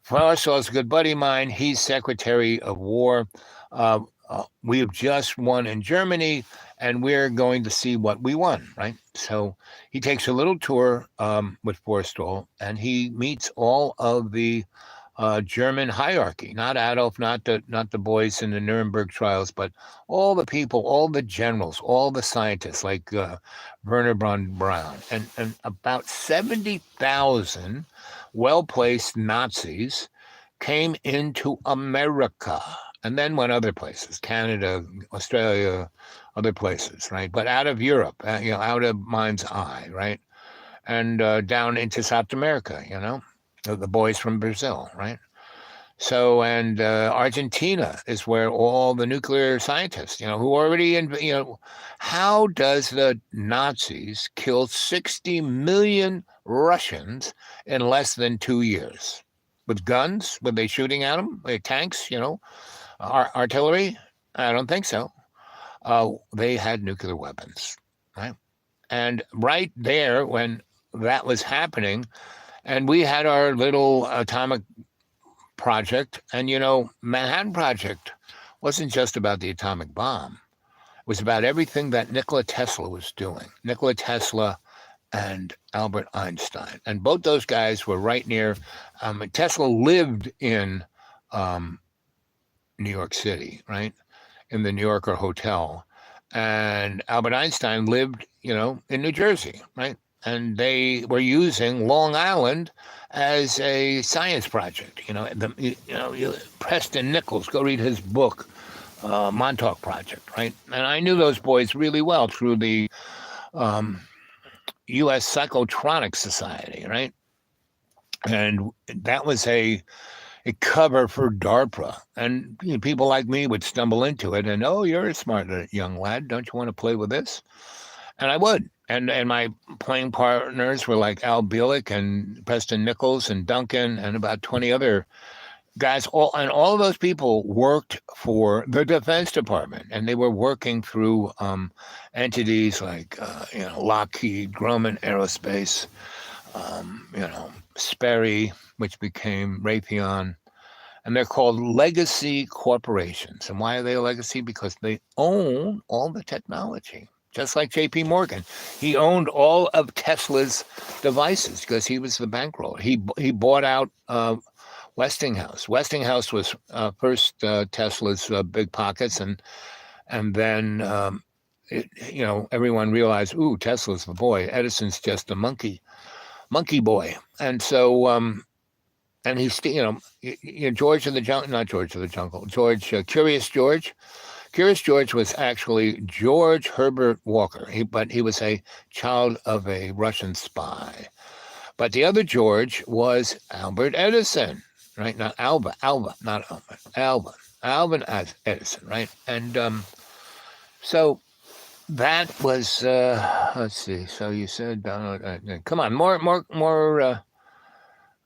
Farsaw's a good buddy of mine. He's Secretary of War. We have just won in Germany, and we're going to see what we won, right? So he takes a little tour with Forstall, and he meets all of the German hierarchy, not Adolf, not the boys in the Nuremberg trials, but all the people, all the generals, all the scientists like Werner von Braun, and about 70,000 well-placed Nazis came into America and then went other places, Canada, Australia, other places, right? But out of Europe, out of mind's eye, right? And down into South America, the boys from Brazil, right? So, and Argentina is where all the nuclear scientists, who already, how does the Nazis kill 60 million Russians in less than 2 years? With guns? Were they shooting at them? With tanks, artillery? I don't think so. They had nuclear weapons, right? And right there, when that was happening, and we had our little atomic project, and Manhattan Project wasn't just about the atomic bomb. It was about everything that Nikola Tesla was doing. Nikola Tesla and Albert Einstein. And both those guys were right near. Tesla lived in New York City, right? In the New Yorker Hotel. And Albert Einstein lived, in New Jersey, right? And they were using Long Island as a science project. Preston Nichols, go read his book, Montauk Project, right? And I knew those boys really well through the U.S. Psychotronic Society, right? And that was a cover for DARPA. And people like me would stumble into it and, you're a smart young lad. Don't you want to play with this? And I would. And my playing partners were like Al Bielek and Preston Nichols and Duncan and about 20 other guys. All of those people worked for the Defense Department, and they were working through entities like Lockheed, Grumman Aerospace, Sperry, which became Raytheon, and they're called legacy corporations. And why are they a legacy? Because they own all the technology. Just like J.P. Morgan, he owned all of Tesla's devices because he was the bankroller. He bought out Westinghouse. Westinghouse was first Tesla's big pockets, and then everyone realized, ooh, Tesla's the boy. Edison's just a monkey boy, and so and he's George of the Jungle, not George of the Jungle, Curious George. Curious George was actually George Herbert Walker, but he was a child of a Russian spy. But the other George was Albert Edison, right? Not Alba, not Albert, Alvin Edison, right? And so that was, let's see. So you said, come on, more.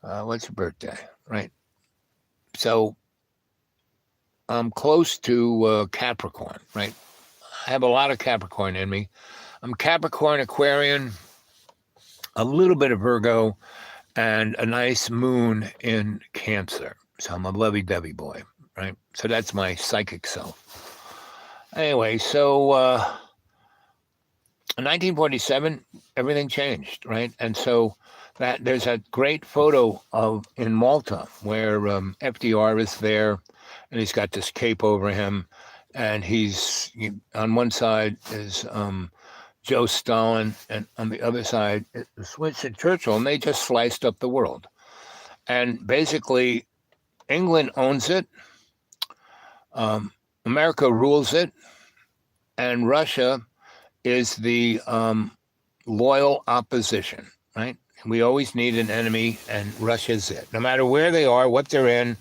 What's your birthday, right? So I'm close to Capricorn, right? I have a lot of Capricorn in me. I'm Capricorn, Aquarian, a little bit of Virgo, and a nice moon in Cancer. So I'm a lovey-dovey boy, right? So that's my psychic self. Anyway, so in 1947, everything changed, right? And so that there's a great photo of in Malta where FDR is there, and he's got this cape over him, and on one side is Joe Stalin, and on the other side is Winston Churchill, and they just sliced up the world. And basically, England owns it, America rules it, and Russia is the loyal opposition, right? We always need an enemy, and Russia's it. No matter where they are, what they're in.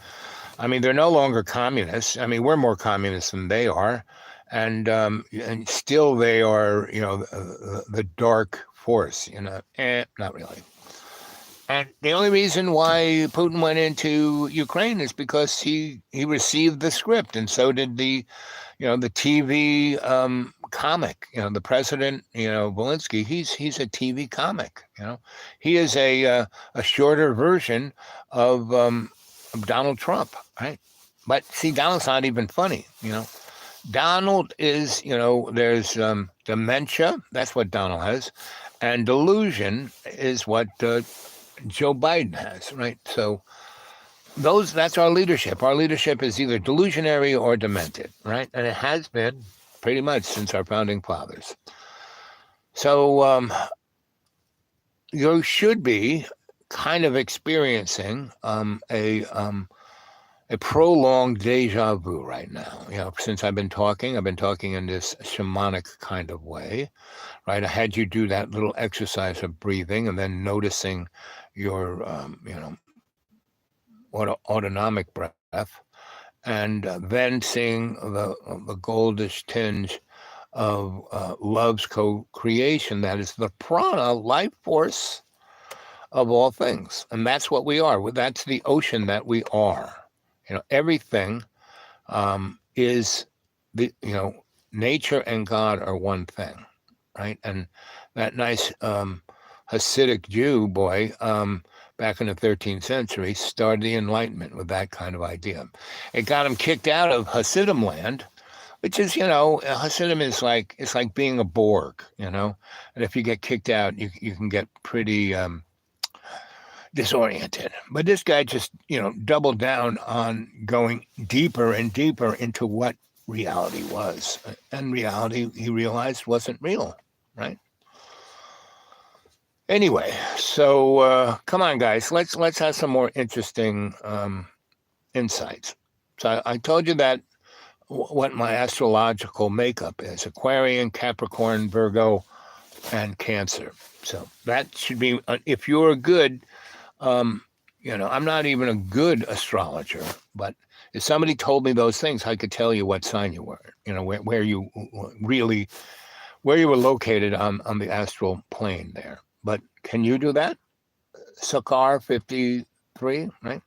I mean, they're no longer communists. I mean, we're more communists than they are, and still they are, the dark force. Not really. And the only reason why Putin went into Ukraine is because he received the script, and so did the TV comic. The president, Zelensky, he's a TV comic. He is a shorter version of Donald Trump, right? But see, Donald's not even funny. Donald is, there's dementia. That's what Donald has, and delusion is what Joe Biden has, right? So that's our leadership. Our leadership is either delusionary or demented, right? And it has been pretty much since our founding fathers. So you should be kind of experiencing a prolonged deja vu right now. Since I've been talking in this shamanic kind of way, right? I had you do that little exercise of breathing and then noticing your, autonomic breath, and then seeing the goldish tinge of love's co-creation, that is the prana, life force of all things. And that's what we are. That's the ocean that we are. Everything is nature and God are one thing, right? And that nice Hasidic Jew boy back in the 13th century started the Enlightenment with that kind of idea. It got him kicked out of Hasidim land, which is, Hasidim is it's like being a Borg, and if you get kicked out, you can get pretty disoriented. But this guy just, doubled down on going deeper and deeper into what reality was. And reality, he realized, wasn't real, right? Anyway, so come on, guys, let's have some more interesting insights. So I told you that what my astrological makeup is: Aquarian, Capricorn, Virgo, and Cancer. So that should be, if you're a good, I'm not even a good astrologer, but if somebody told me those things, I could tell you what sign you were, where you were located on the astral plane there. But can you do that? Sakar 53, right?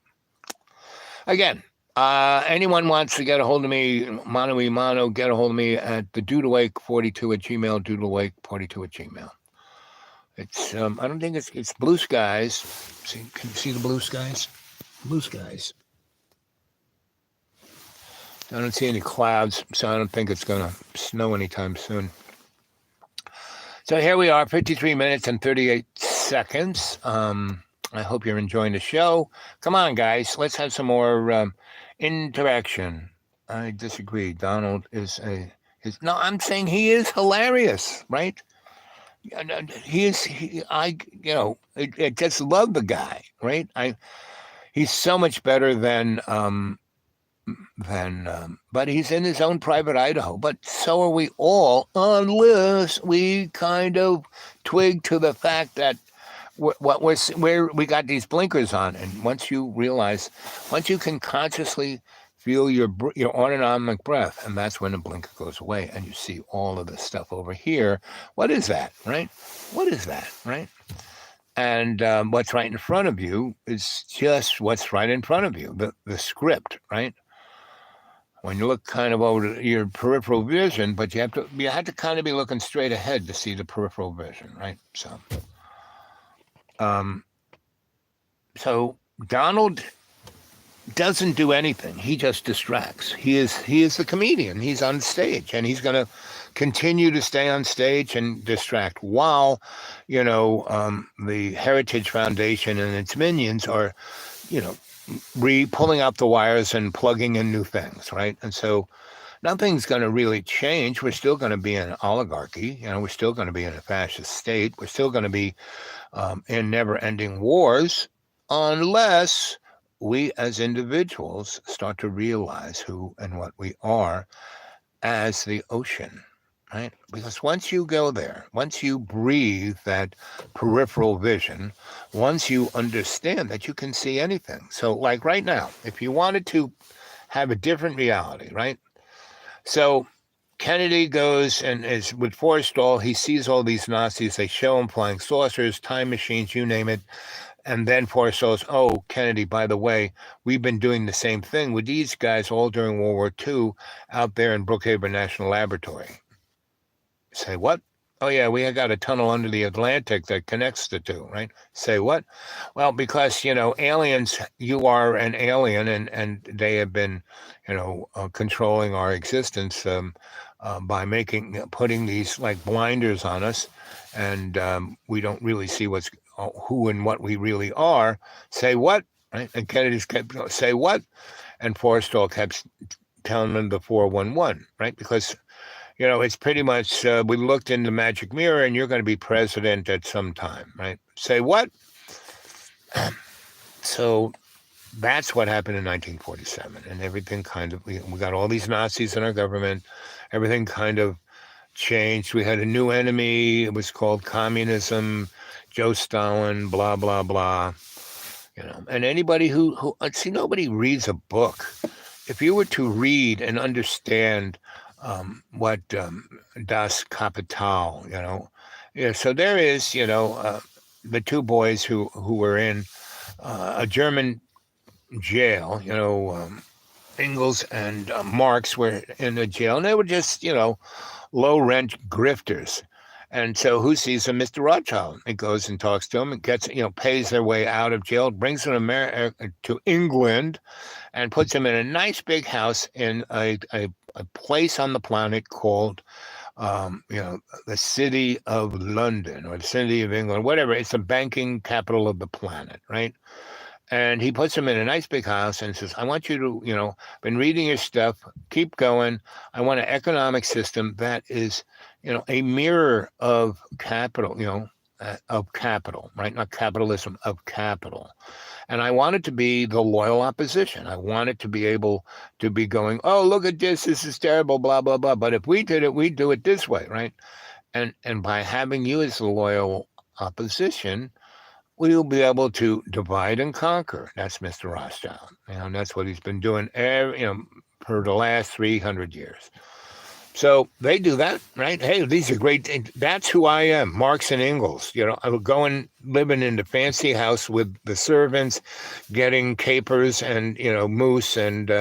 Again, anyone wants to get a hold of me, mano y mano, get a hold of me at the doodleawake42@gmail, doodleawake42@gmail. It's I don't think it's blue skies. See, can you see the blue skies? Blue skies. I don't see any clouds, so I don't think it's going to snow anytime soon. So here we are, 53 minutes and 38 seconds. I hope you're enjoying the show. Come on, guys. Let's have some more interaction. I disagree. Donald no, I'm saying he is hilarious, right? I just love the guy, right? He's so much better than but he's in his own private Idaho. But so are we all, unless we kind of twig to the fact that where we got these blinkers on. And once you can consciously feel your autonomic breath, and that's when the blinker goes away, and you see all of the stuff over here. What is that, right? What is that, right? And what's right in front of you is just what's right in front of you, the script, right? When you look kind of over your peripheral vision, but you have to kind of be looking straight ahead to see the peripheral vision, right? So Donald doesn't do anything. He just distracts. He is the comedian. He's on stage, and he's going to continue to stay on stage and distract while, the Heritage Foundation and its minions are, pulling out the wires and plugging in new things, right? And so nothing's going to really change. We're still going to be an oligarchy. We're still going to be in a fascist state. We're still going to be in never-ending wars unless we as individuals start to realize who and what we are as the ocean, right? Because once you go there, once you breathe that peripheral vision, once you understand that you can see anything. So like right now, if you wanted to have a different reality, right? So Kennedy goes and is with Forrestal. He sees all these Nazis. They show him flying saucers, time machines, you name it. And then Forrestal says, oh, Kennedy, by the way, we've been doing the same thing with these guys all during World War II out there in Brookhaven National Laboratory. Say what? Oh, yeah, we got a tunnel under the Atlantic that connects the two, right? Say what? Well, because, aliens, you are an alien, and they have been, controlling our existence by putting these like blinders on us, and we don't really see who and what we really are. Say what? Right? And Kennedy's kept say what? And Forrestal kept telling them the 411, right? Because it's pretty much we looked in the magic mirror, and you're going to be president at some time, right? Say what? So that's what happened in 1947, and everything kind of we got all these Nazis in our government. Everything kind of changed. We had a new enemy. It was called communism. Joe Stalin, blah, blah, blah, and anybody who see, nobody reads a book. If you were to read and understand what Das Kapital, so there is, the two boys who were in a German jail, Engels and Marx were in the jail, and they were just, low rent grifters. And so who sees them? Mr. Rothschild. He goes and talks to them and gets, pays their way out of jail, brings them to England, and puts them in a nice big house in a place on the planet called, the City of London or the City of England, whatever. It's the banking capital of the planet, right? And he puts them in a nice big house and says, I want you to, been reading your stuff, keep going. I want an economic system that is, a mirror of capital, of capital, right? Not capitalism, of capital. And I want it to be the loyal opposition. I want it to be able to be going, oh, look at this is terrible, blah, blah, blah. But if we did it, we'd do it this way, right? And by having you as the loyal opposition, we'll be able to divide and conquer. That's Mr. Rothschild. And that's what he's been doing for the last 300 years. So they do that, right? Hey, these are great. That's who I am, Marx and Engels. I would go and living in the fancy house with the servants, getting capers and moose and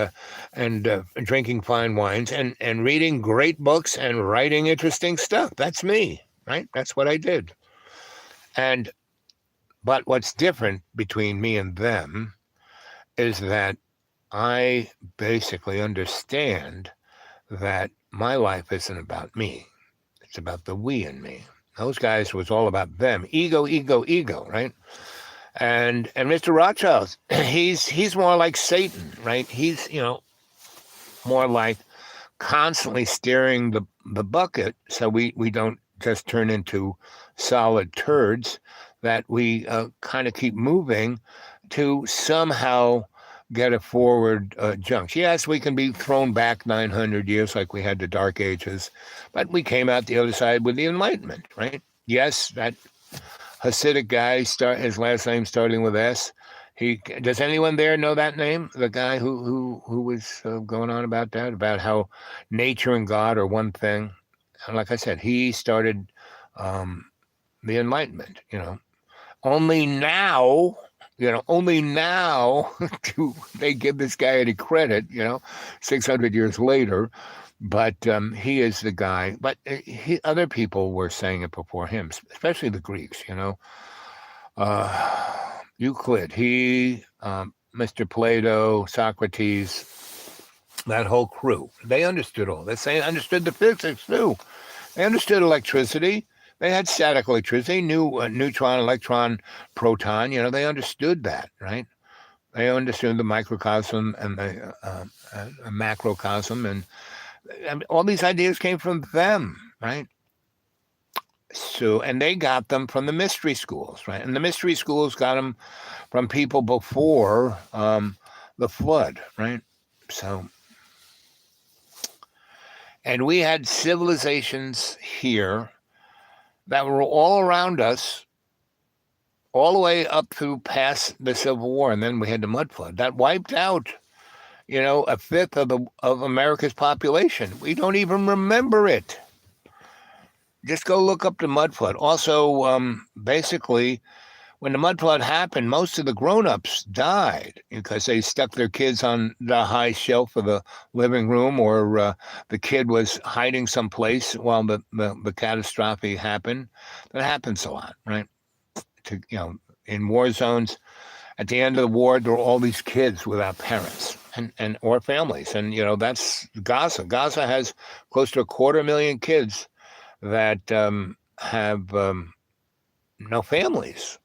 drinking fine wines and reading great books and writing interesting stuff. That's me, right? That's what I did. But what's different between me and them is that I basically understand that my life isn't about me. It's about the we and me. Those guys was all about them. Ego, ego, ego, right? And Mr. Rothschild, he's more like Satan, right? He's, more like constantly steering the bucket so we don't just turn into solid turds, that we kind of keep moving to somehow get a forward jump. Yes, we can be thrown back 900 years like we had the Dark Ages, but we came out the other side with the Enlightenment, right? Yes, that Hasidic guy, his last name starting with S. Does anyone there know that name? The guy who was going on about that, about how nature and God are one thing. And like I said, he started the Enlightenment, Only now do they give this guy any credit, 600 years later. But he is the guy. But other people were saying it before him, especially the Greeks, Euclid. He Mr. Plato, Socrates, that whole crew. They understood all this. They understood the physics too. They understood electricity. They had static electricity. They knew neutron, electron, proton. They understood that, right? They understood the microcosm and the macrocosm, and all these ideas came from them, right? So, and they got them from the mystery schools, right? And the mystery schools got them from people before the flood, right? So, and we had civilizations here that were all around us, all the way up through past the Civil War, and then we had the mud flood that wiped out, a fifth of America's population. We don't even remember it. Just go look up the mud flood. Also, basically, when the mud flood happened, most of the grown-ups died because they stuck their kids on the high shelf of the living room, or the kid was hiding someplace while the catastrophe happened. That happens a lot, right? In war zones, at the end of the war, there were all these kids without parents and or families, and that's Gaza. Gaza has close to 250,000 kids that have no families,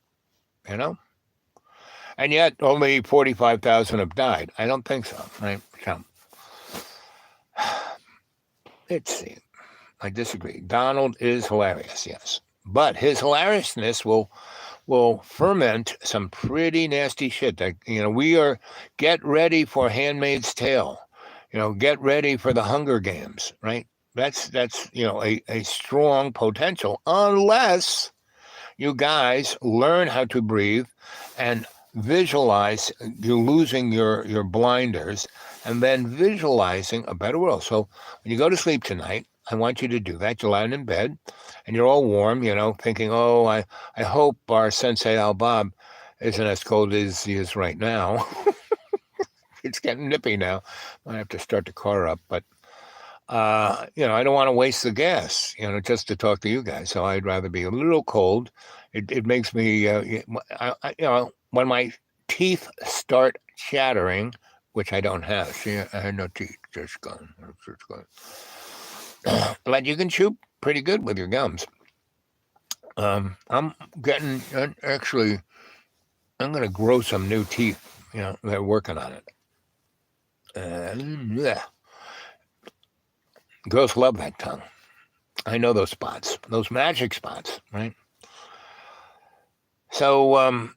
and yet only 45,000 have died. I don't think so, right? So, let's see. I disagree. Donald is hilarious, yes, but his hilariousness will ferment some pretty nasty shit. That get ready for Handmaid's Tale. Get ready for the Hunger Games, right? That's a strong potential, unless you guys learn how to breathe and visualize you losing your blinders, and then visualizing a better world. So when you go to sleep tonight, I want you to do that. You're lying in bed and you're all warm, thinking, oh, I hope our Sensie Owl Bob isn't as cold as he is right now. It's getting nippy now. I have to start the car up, but I don't want to waste the gas, just to talk to you guys. So I'd rather be a little cold. It makes me, when my teeth start chattering, which I don't have. See, I had no teeth, just gone. But you can chew pretty good with your gums. I'm getting, actually, I'm going to grow some new teeth. They're working on it. Yeah. Girls love that tongue. I know those spots, those magic spots, right? So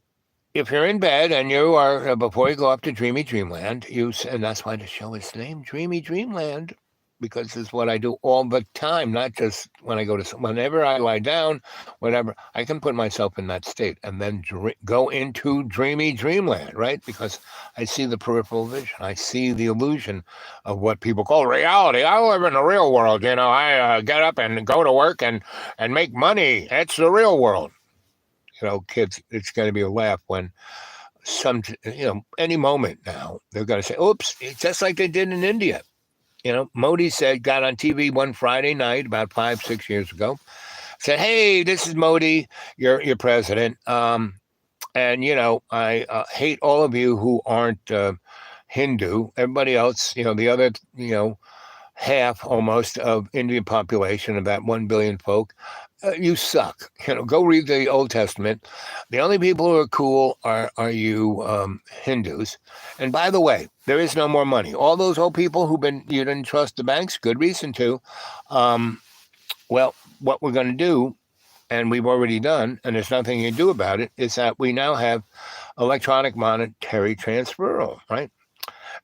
if you're in bed and you are, before you go up to Dreamy Dreamland, and that's why the show is named Dreamy Dreamland, because it's what I do all the time, not just when I go to, whenever I lie down, whatever, I can put myself in that state and then go into Dreamy Dreamland, right? Because I see the peripheral vision. I see the illusion of what people call reality. I live in the real world, I get up and go to work and make money. It's the real world. Kids, it's going to be a laugh when any moment now, they're going to say, oops, it's just like they did in India. Modi got on TV one Friday night about 5-6 years ago, said, hey, this is Modi, your president. And, I hate all of you who aren't Hindu. Everybody else, the other, half almost of Indian population of that 1 billion folk, you suck. Go read the Old Testament. The only people who are cool are you Hindus. And by the way, there is no more money. All those old people you didn't trust the banks, good reason to. Well, what we're going to do, and we've already done, and there's nothing you can do about it, is that we now have electronic monetary transfer, right?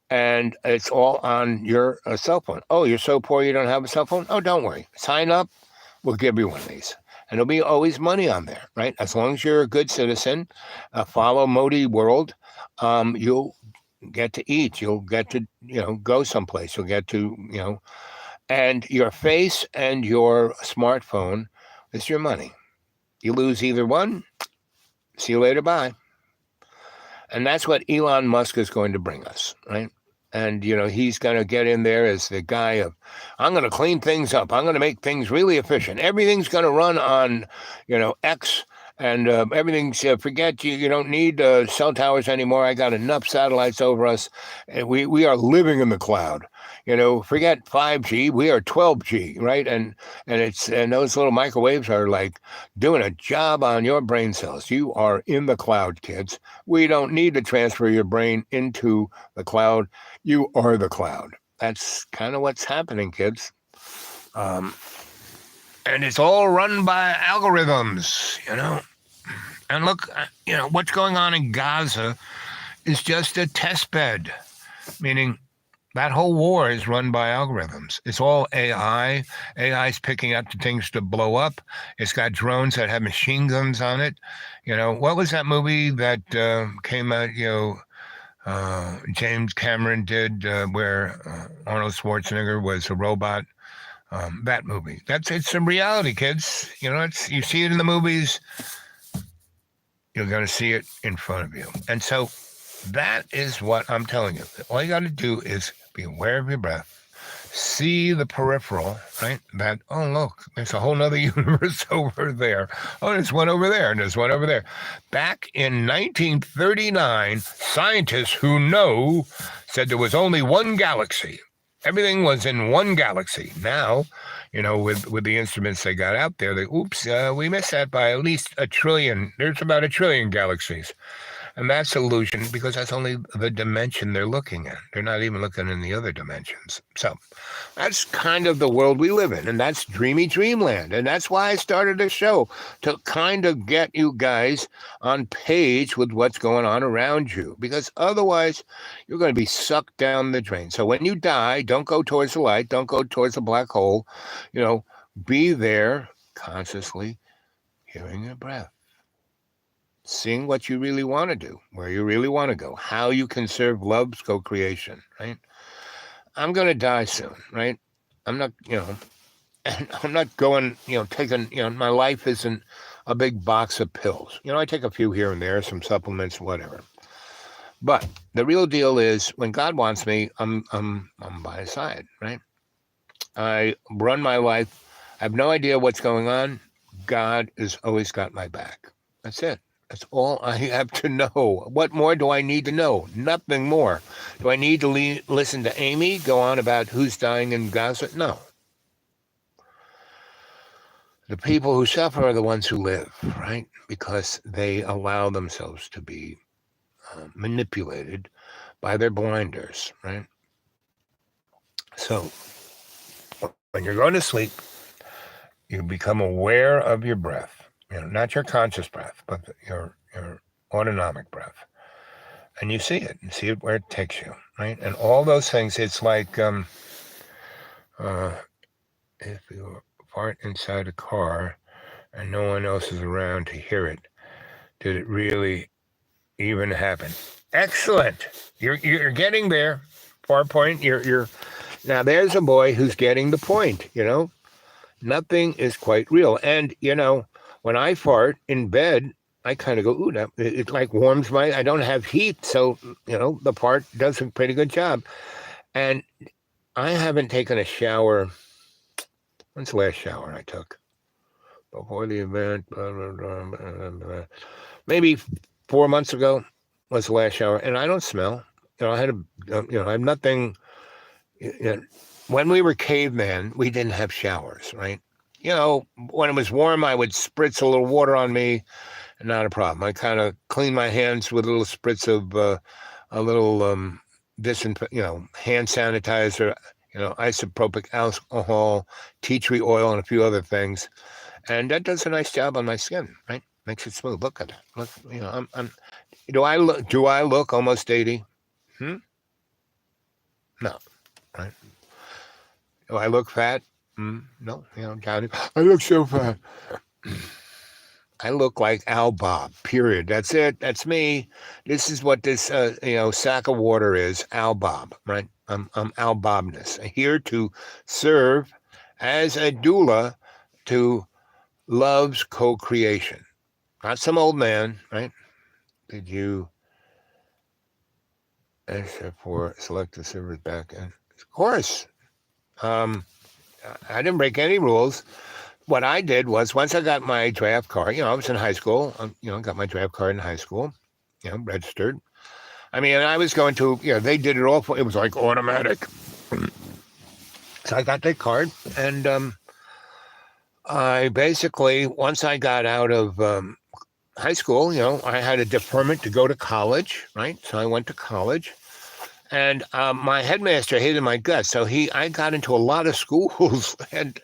And it's all on your cell phone. Oh, you're so poor you don't have a cell phone? Oh, don't worry. Sign up. We'll give you one of these. And there'll be always money on there, right? As long as you're a good citizen, follow Modi world, you'll get to eat. You'll get to, go someplace. You'll get to, and your face and your smartphone is your money. You lose either one, see you later, bye. And that's what Elon Musk is going to bring us, right? And, he's going to get in there as the guy of, I'm going to clean things up. I'm going to make things really efficient. Everything's going to run on, X and everything's forget you. You don't need cell towers anymore. I got enough satellites over us, and we are living in the cloud. Forget 5G. We are 12G, right? And those little microwaves are like doing a job on your brain cells. You are in the cloud, kids. We don't need to transfer your brain into the cloud. You are the cloud. That's kind of what's happening, kids. And it's all run by algorithms, And look, what's going on in Gaza is just a test bed, meaning that whole war is run by algorithms. It's all AI. AI is picking up the things to blow up. It's got drones that have machine guns on it. What was that movie that came out, James Cameron did where Arnold Schwarzenegger was a robot? That movie. It's a reality, kids. You see it in the movies. You're going to see it in front of you. And so that is what I'm telling you. All you got to do is be aware of your breath. See the peripheral, right? Oh, look, there's a whole nother universe over there. Oh, there's one over there, and there's one over there. Back in 1939, scientists who know said there was only one galaxy. Everything was in one galaxy. Now, with the instruments they got out there, we missed that by at least 1 trillion. There's about 1 trillion galaxies. And that's illusion because that's only the dimension they're looking at. They're not even looking in the other dimensions. So that's kind of the world we live in. And that's Dreamy Dreamland. And that's why I started the show, to kind of get you guys on page with what's going on around you. Because otherwise, you're going to be sucked down the drain. So when you die, don't go towards the light. Don't go towards the black hole. Be there consciously hearing your breath. Seeing what you really want to do, where you really want to go, how you can serve love's co-creation, right? I'm going to die soon, right? I'm not, I'm not going, taking, my life isn't a big box of pills. I take a few here and there, some supplements, whatever. But the real deal is when God wants me, I'm by his side, right? I run my life. I have no idea what's going on. God has always got my back. That's it. That's all I have to know. What more do I need to know? Nothing more. Do I need to listen to Amy go on about who's dying in Gaza? No. The people who suffer are the ones who live, right? Because they allow themselves to be manipulated by their blinders, right? So when you're going to sleep, you become aware of your breath. Not your conscious breath, but your autonomic breath. And you see it where it takes you, right? And all those things, it's like if you fart inside a car and no one else is around to hear it, did it really even happen? Excellent. You're getting there. Far point. You're now there's a boy who's getting the point, Nothing is quite real. And, when I fart in bed, I kind of go, ooh, it like warms I don't have heat. So, the fart does a pretty good job. And I haven't taken a shower. When's the last shower I took? Before the event, maybe 4 months ago was the last shower. And I don't smell. I had I have nothing. When we were cavemen, we didn't have showers, right? When it was warm, I would spritz a little water on me, not a problem. I kind of clean my hands with a little spritz of a little hand sanitizer, isopropyl alcohol, tea tree oil, and a few other things, and that does a nice job on my skin, right? Makes it smooth. Look at that. Look, do I look almost 80? No, right? Do I look fat? No, Johnny, I look so fat. I look like Owl Bob, period. That's it. That's me. This is what this, sack of water is, Owl Bob, right? I'm Owl Bobness, here to serve as a doula to love's co-creation. Not some old man, right? Did you answer for select the server's back end? Of course. I didn't break any rules. what I did was once I got my draft card, I was in high school, got my draft card in high school, registered. I mean, I was going to, they did it all it was like automatic. So I got that card, and I basically, once I got out of high school, I had a deferment to go to college, right? So I went to college, and my headmaster hated my guts. So I got into a lot of schools, and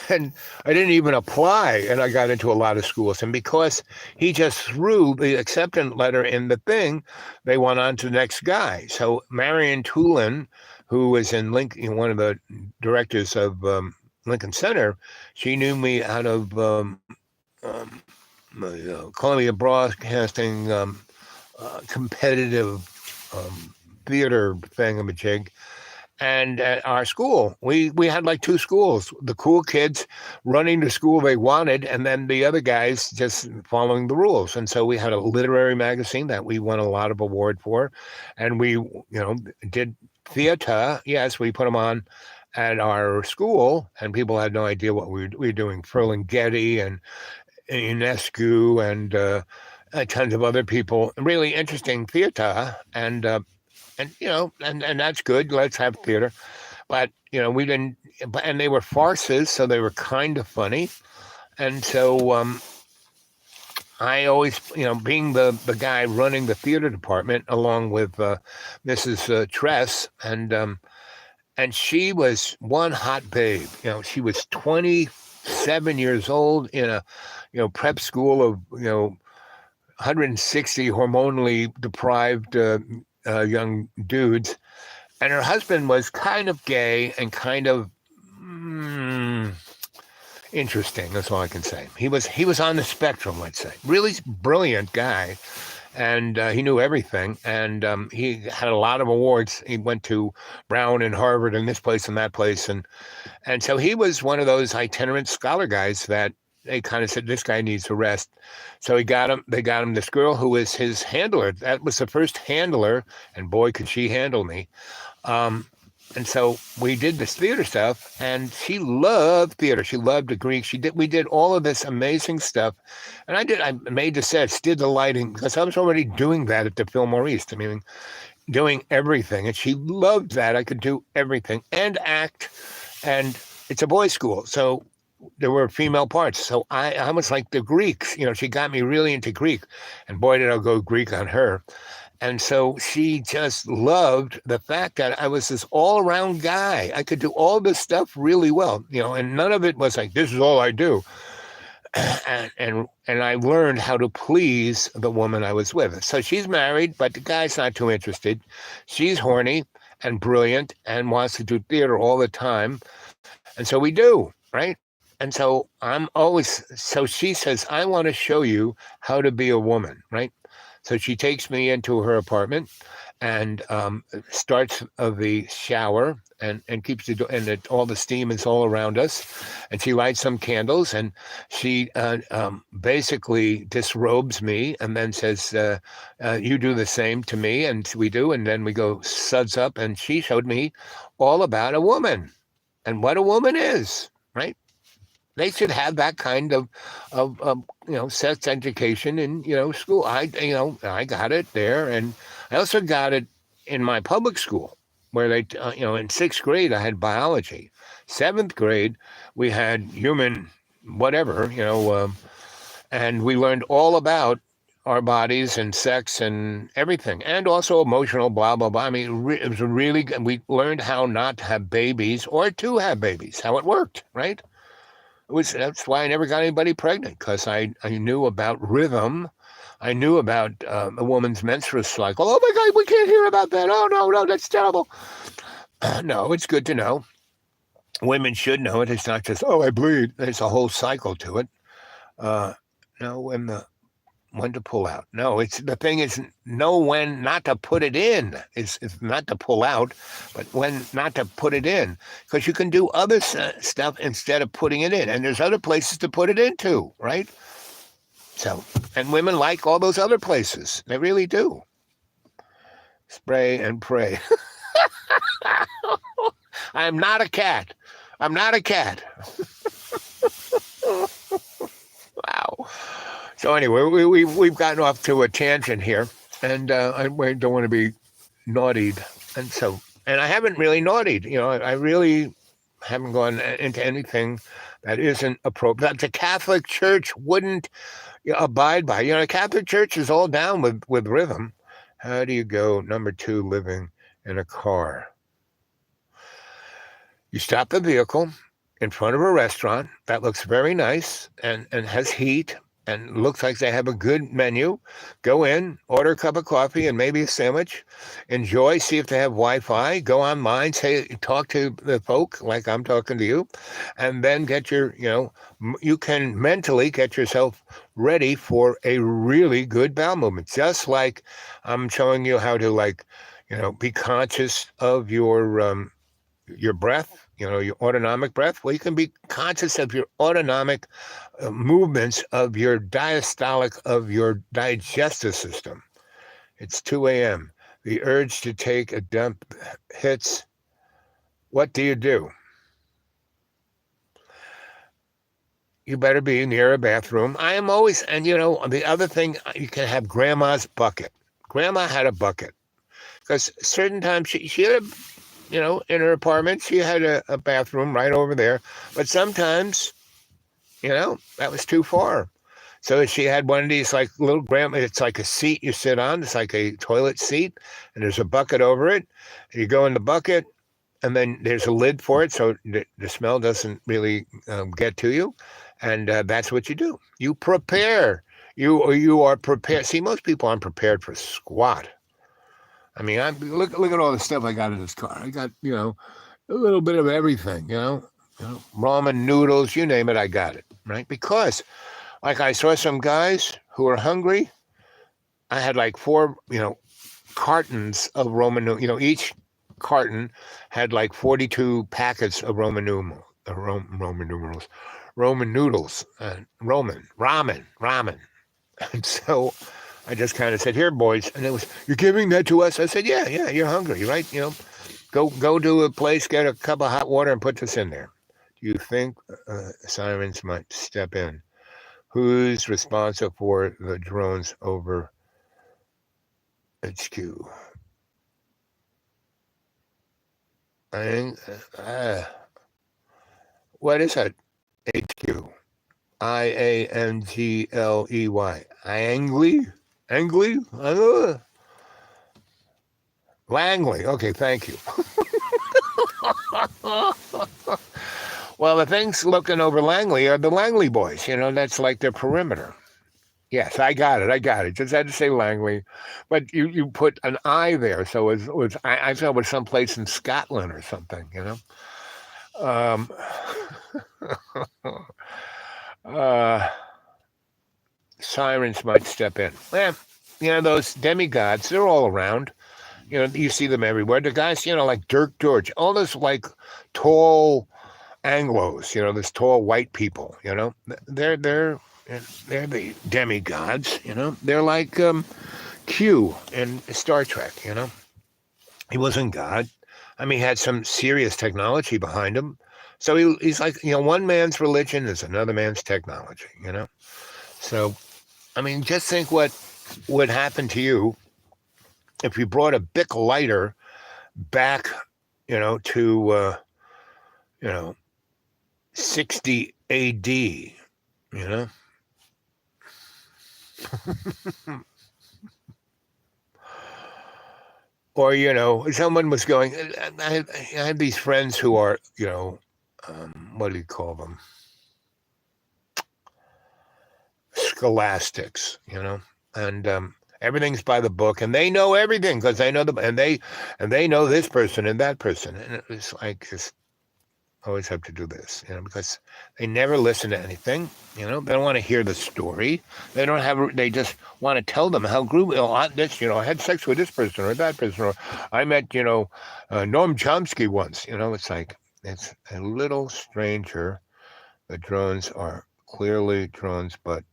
I didn't even apply, and I got into a lot of schools. And because he just threw the acceptance letter in the thing, they went on to the next guy. So Marion Tulin, who was in Lincoln, one of the directors of Lincoln Center, she knew me out of Columbia Broadcasting competitive theater thingamajig. And at our school, we had like two schools, the cool kids running the school they wanted, and then the other guys just following the rules. And so we had a literary magazine that we won a lot of award for. And we, did theater. Yes, we put them on at our school, and people had no idea what we were doing. Ferlinghetti and Ionescu and tons of other people. Really interesting theater, and that's good. Let's have theater, but we didn't. And they were farces, so they were kind of funny, and so I always, being the guy running the theater department along with Mrs. Tress, and she was one hot babe. She was 27 years old in a, prep school of, 160 hormonally deprived young dudes. And her husband was kind of gay and kind of interesting. That's all I can say. He was on the spectrum, let's say. Really brilliant guy. And he knew everything, and he had a lot of awards. He went to Brown and Harvard and this place and that place, and so he was one of those itinerant scholar guys that they kind of said, this guy needs a rest. So they got him this girl who was his handler. That was the first handler, and boy, could she handle me. And so we did this theater stuff, and she loved theater. She loved the Greek. We did all of this amazing stuff. And I made the sets, did the lighting, because I was already doing that at the Fillmore East. I mean, doing everything. And she loved that. I could do everything and act. And it's a boys' school, so there were female parts. So I was like the Greeks. She got me really into Greek. And boy, did I go Greek on her. And so she just loved the fact that I was this all-around guy. I could do all this stuff really well, and none of it was like, this is all I do. And I learned how to please the woman I was with. So she's married, but the guy's not too interested. She's horny and brilliant and wants to do theater all the time. And so we do, right? And so so she says, I want to show you how to be a woman, right? So she takes me into her apartment and starts the shower and keeps the door, and all the steam is all around us. And she lights some candles, and she basically disrobes me and then says, you do the same to me. And we do. And then we go suds up, and she showed me all about a woman and what a woman is, right? They should have that kind of sex education in school. I got it there, and I also got it in my public school where they in sixth grade I had biology. Seventh grade we had human whatever and we learned all about our bodies and sex and everything, and also emotional blah blah blah. I mean, it was really good. We learned how not to have babies or to have babies, how it worked, right? That's why I never got anybody pregnant, because I knew about rhythm. I knew about a woman's menstrual cycle. Oh my God, we can't hear about that. Oh no, that's terrible. No, it's good to know. Women should know it. It's not just, oh, I bleed. There's a whole cycle to it. When to pull out. No, the thing is know when not to put it in. It's not to pull out, but when not to put it in, because you can do other stuff instead of putting it in, and there's other places to put it into, right? So, and women like all those other places. They really do. Spray and pray. I'm not a cat. I'm not a cat. So anyway, we've gotten off to a tangent here, and I don't want to be naughtied, and I haven't really naughtied. I really haven't gone into anything that isn't appropriate. That the Catholic Church wouldn't abide by. The Catholic Church is all down with rhythm. How do you go? Number 2, living in a car. You stop the vehicle in front of a restaurant that looks very nice and has heat and looks like they have a good menu. Go in, order a cup of coffee and maybe a sandwich. Enjoy, see if they have Wi-Fi. Go online, talk to the folk like I'm talking to you, and then get you can mentally get yourself ready for a really good bowel movement. Just like I'm showing you how to be conscious of your breath. Your autonomic breath. Well, you can be conscious of your autonomic movements of your diastolic, of your digestive system. It's 2 a.m. The urge to take a dump hits. What do? You better be near a bathroom. I am always, and the other thing, you can have grandma's bucket. Grandma had a bucket because certain times she had in her apartment, she had a bathroom right over there. But sometimes, that was too far. So she had one of these little grandma, it's like a seat you sit on. It's like a toilet seat, and there's a bucket over it. And you go in the bucket, and then there's a lid for it, so the smell doesn't really get to you. And that's what you do. You prepare. You are prepared. See, most people aren't prepared for squat. I mean, look at all the stuff I got in this car. I got, a little bit of everything, ramen noodles, you name it, I got it, right? Because, I saw some guys who were hungry. I had 4, cartons of Roman noodles. Each carton had 42 packets of Roman noodles, ramen. And so I just kind of said, "Here, boys," and it was, "You're giving that to us?" I said, "Yeah, you're hungry, right? Go to a place, get a cup of hot water, and put this in there." Do you think sirens might step in? Who's responsible for the drones over HQ? I think, what is that? HQ. IANGLEY. Angley? Langley. Okay, thank you. Well, the things looking over Langley are the Langley boys. That's like their perimeter. Yes, I got it. Just had to say Langley. But you put an I there, so it was I thought it was someplace in Scotland or something, Sirens might step in. Those demigods, they're all around. You see them everywhere. The guys, like Dirk George, all those tall Anglos, those tall white people, they're the demigods, They're like Q in Star Trek, He wasn't God. I mean, he had some serious technology behind him. So he's like, one man's religion is another man's technology, So, I mean, just think what would happen to you if you brought a Bic lighter back, to, 60 AD, Or, someone was going, I have these friends who are, what do you call them? Scholastics, and everything's by the book, and they know everything because they know and they know this person and that person, and it was just always have to do this, because they never listen to anything, they don't want to hear the story, they just want to tell them how groovy, I had sex with this person or that person, or I met, Noam Chomsky once, it's a little stranger. The drones are clearly drones, but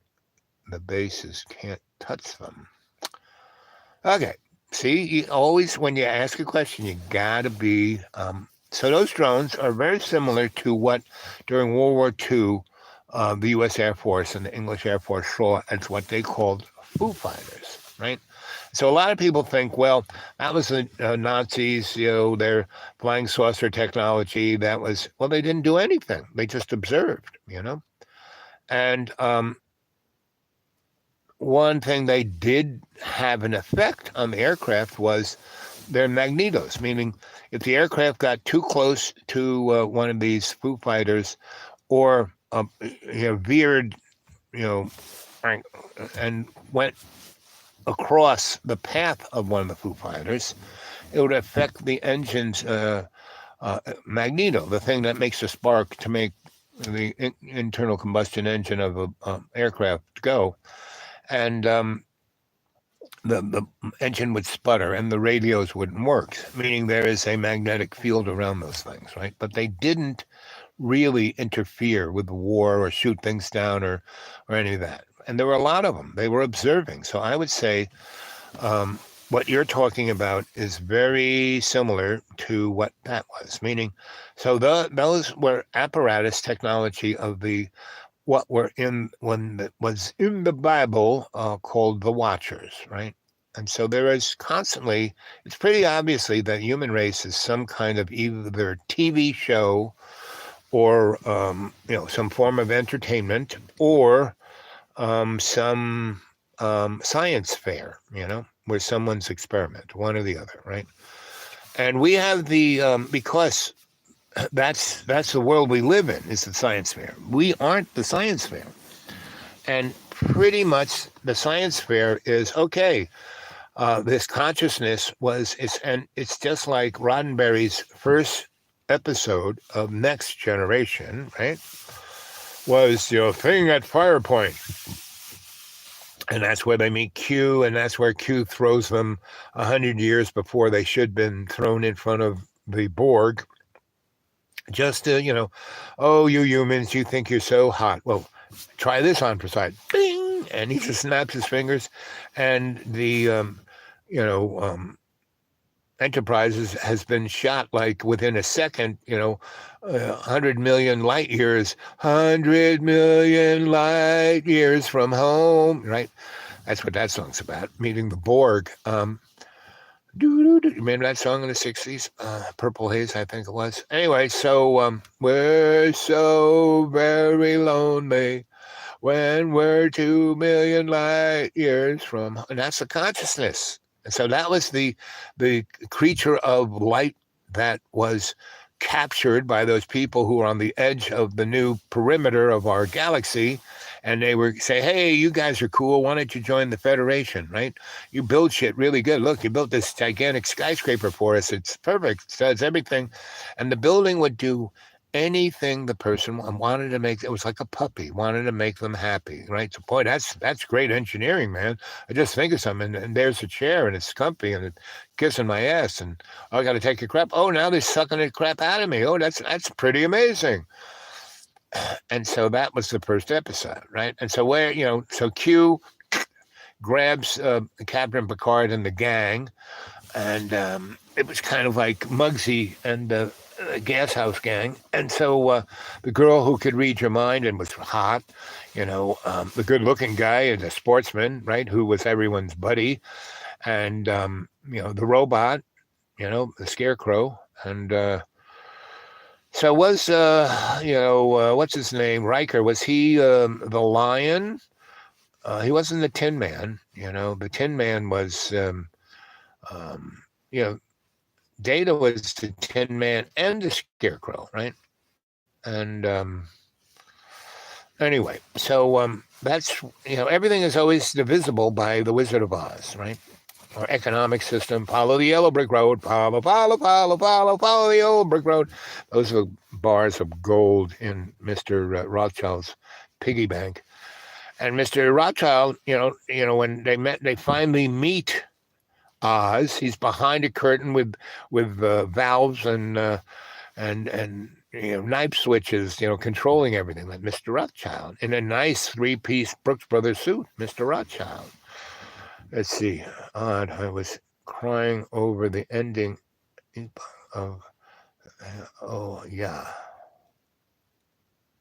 the bases can't touch them. Okay. See, always when you ask a question, you gotta be. So those drones are very similar to what during World War II the U.S. Air Force and the English Air Force saw as what they called Foo Fighters, right? So a lot of people think, well, that was the Nazis, their flying saucer technology. That was, well, they didn't do anything. They just observed, And one thing they did have an effect on the aircraft was their magnetos, meaning if the aircraft got too close to one of these Foo Fighters or veered, and went across the path of one of the Foo Fighters, it would affect the engine's magneto, the thing that makes the spark to make the internal combustion engine of an aircraft go. And the engine would sputter and the radios wouldn't work, meaning there is a magnetic field around those things, right? But they didn't really interfere with the war or shoot things down or any of that. And there were a lot of them. They were observing. So I would say what you're talking about is very similar to what that was, meaning, so those were apparatus technology of what was in the Bible called the Watchers, right? And so there is constantly, it's pretty obviously that human race is some kind of either TV show or some form of entertainment or some science fair, where someone's experiment, one or the other, right? And we have because that's the world we live in, is the science fair. We aren't the science fair. And pretty much the science fair is, okay, this consciousness it's just like Roddenberry's first episode of Next Generation, right? Was thing at Firepoint. And that's where they meet Q, and that's where Q throws them 100 years before they should have been thrown in front of the Borg. Just to, oh, you humans, you think you're so hot. Well, try this on for size. Bing! And he just snaps his fingers, and the, Enterprise has been shot like within a second, 100 million light years, 100 million light years from home, right? That's what that song's about, meeting the Borg. Remember that song in the 60s? Purple Haze, I think it was. Anyway, so we're so very lonely when we're 2 million light years from, and that's the consciousness. And so that was the creature of light that was captured by those people who were on the edge of the new perimeter of our galaxy. And they were say, hey, you guys are cool. Why don't you join the Federation, right? You build shit really good. Look, you built this gigantic skyscraper for us. It's perfect. It does everything. And the building would do anything the person wanted to make. It was like a puppy, wanted to make them happy, right? So, boy, that's great engineering, man. I just think of something, and there's a chair, and it's comfy, and it's kissing my ass, and I got to take a crap. Oh, now they're sucking the crap out of me. Oh, that's pretty amazing. And so that was the first episode, right? And so so Q grabs Captain Picard and the gang, and it was kind of like Muggsy and the Gas House Gang. And so the girl who could read your mind and was hot, the good-looking guy and a sportsman, right, who was everyone's buddy, and the robot, the Scarecrow, and so was what's his name, Riker? Was he the Lion? He wasn't the Tin Man. The Tin Man was Data was the Tin Man and the Scarecrow, right? And anyway, so that's, everything is always divisible by the Wizard of Oz, right? Our economic system, follow the yellow brick road, follow the yellow brick road. Those are bars of gold in Mr. Rothschild's piggy bank. And Mr. Rothschild, when they finally meet Oz, he's behind a curtain with valves and knife switches, controlling everything, like Mr. Rothschild in a nice 3-piece Brooks Brothers suit, Mr. Rothschild. Let's see. I was crying over the ending of. Oh yeah.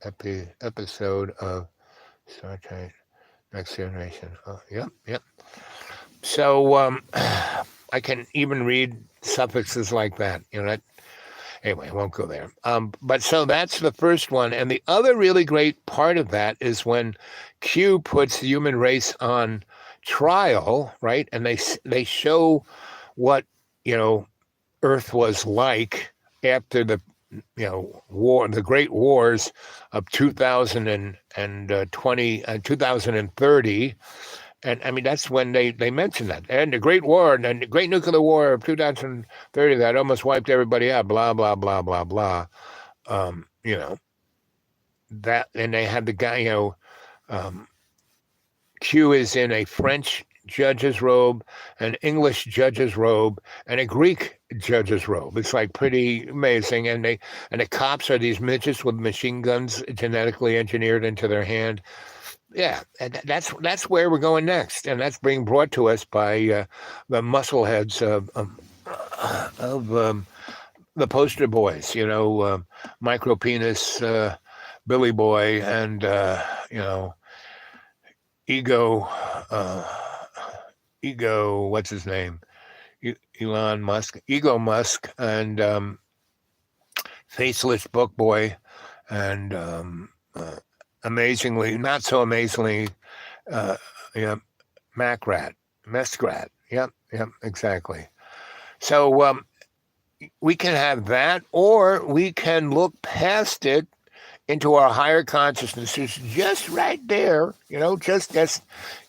episode of Star Trek Next Generation. Oh, yep. So I can even read suffixes like that. Anyway, I won't go there. But so that's the first one. And the other really great part of that is when Q puts the human race on trial, right? And they show what, Earth was like after the, war, the great wars of 2020 and 2030. And I mean, that's when they mentioned that. And the Great War, and the Great Nuclear War of 2030 that almost wiped everybody out, blah, blah, blah, blah, blah. That, and they had the guy, Q is in a French judge's robe, an English judge's robe, and a Greek judge's robe. It's like pretty amazing. And the cops are these midgets with machine guns genetically engineered into their hand. Yeah, and that's where we're going next, and that's being brought to us by the muscleheads of the poster boys, micro penis, Billy Boy, and ego, what's his name, Elon Musk, Ego Musk, and faceless Book Boy, and amazingly, not so amazingly, Meskrat. Yep, exactly. So we can have that, or we can look past it into our higher consciousness. It's just right there, just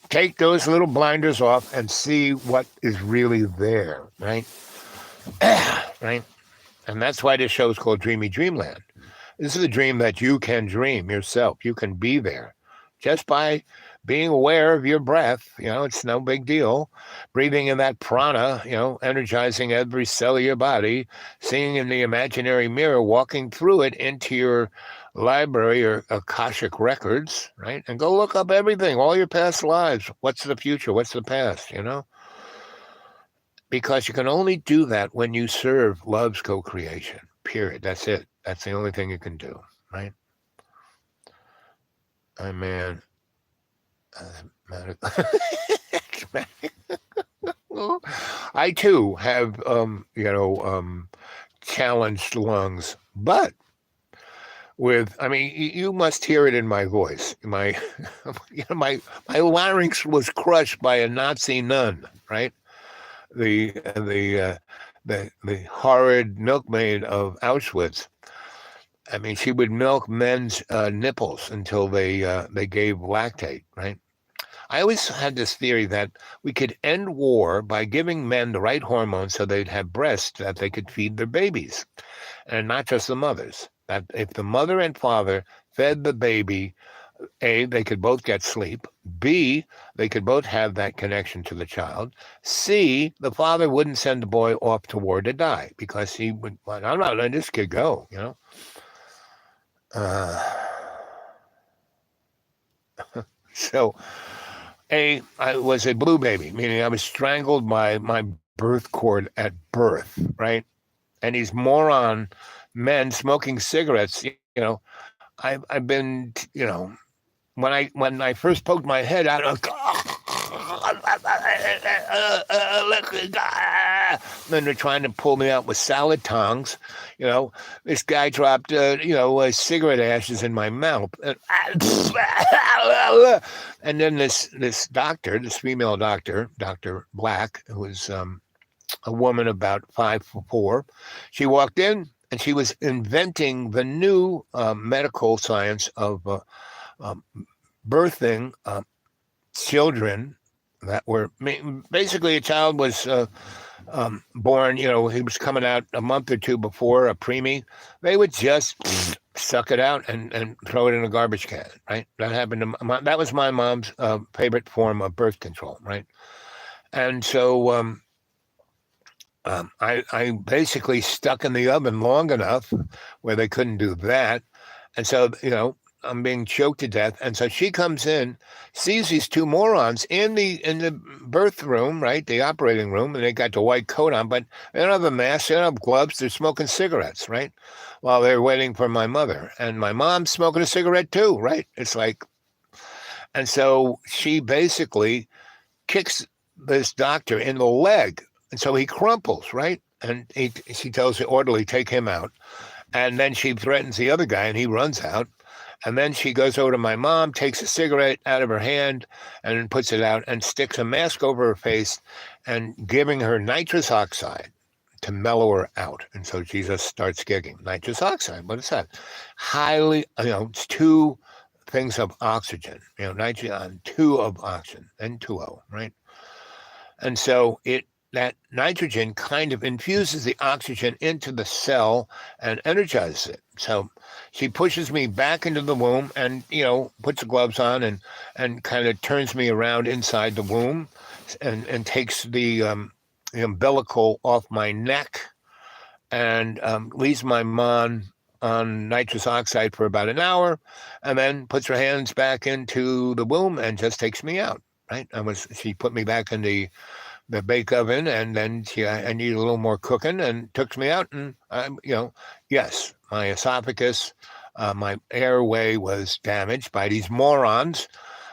take those little blinders off and see what is really there, right? Right? And that's why this show is called Dreamy Dreamland. This is a dream that you can dream yourself. You can be there just by being aware of your breath. It's no big deal. Breathing in that prana, energizing every cell of your body, seeing in the imaginary mirror, walking through it into your library or Akashic records, right? And go look up everything, all your past lives. What's the future? What's the past, Because you can only do that when you serve love's co-creation, period. That's it. That's the only thing you can do, right? I mean, I too have, challenged lungs, but you must hear it in my voice. My larynx was crushed by a Nazi nun, right? The horrid milkmaid of Auschwitz. I mean, she would milk men's nipples until they gave lactate, right? I always had this theory that we could end war by giving men the right hormones so they'd have breasts that they could feed their babies, and not just the mothers. That if the mother and father fed the baby, A, they could both get sleep. B, they could both have that connection to the child. C, the father wouldn't send the boy off to war to die because he would, I'm not letting this kid go, So, I was a blue baby, meaning I was strangled by my birth cord at birth, right? And these moron men smoking cigarettes, I've been, when I first poked my head out, then they're trying to pull me out with salad tongs. This guy dropped, cigarette ashes in my mouth. And then this doctor, this female doctor, Dr. Black, who was a woman about 5'4", she walked in and she was inventing the new medical science of birthing children that were basically a child was born, he was coming out a month or two before a preemie. They would just suck it out and throw it in a garbage can, right? That happened to that was my mom's favorite form of birth control, right? And so I basically stuck in the oven long enough where they couldn't do that. And so, I'm being choked to death. And so she comes in, sees these two morons in the birth room, right, the operating room, and they got the white coat on, but they don't have a mask, they don't have gloves, they're smoking cigarettes, right, while they're waiting for my mother. And my mom's smoking a cigarette too, right? It's like, and so she basically kicks this doctor in the leg, and so he crumples, right? And she tells the orderly, take him out. And then she threatens the other guy, and he runs out. And then she goes over to my mom, takes a cigarette out of her hand, and puts it out, and sticks a mask over her face, and giving her nitrous oxide to mellow her out. And so she just starts gigging. Nitrous oxide, what is that? Highly, it's 2 things of oxygen, nitrogen, 2 of oxygen, N2O, right? And so that nitrogen kind of infuses the oxygen into the cell and energizes it. So she pushes me back into the womb and, puts the gloves on and kind of turns me around inside the womb and takes the umbilical off my neck and leaves my mom on nitrous oxide for about an hour, and then puts her hands back into the womb and just takes me out, right? She put me back in the bake oven, and then I needed a little more cooking, and took me out, and yes, my esophagus, my airway was damaged by these morons,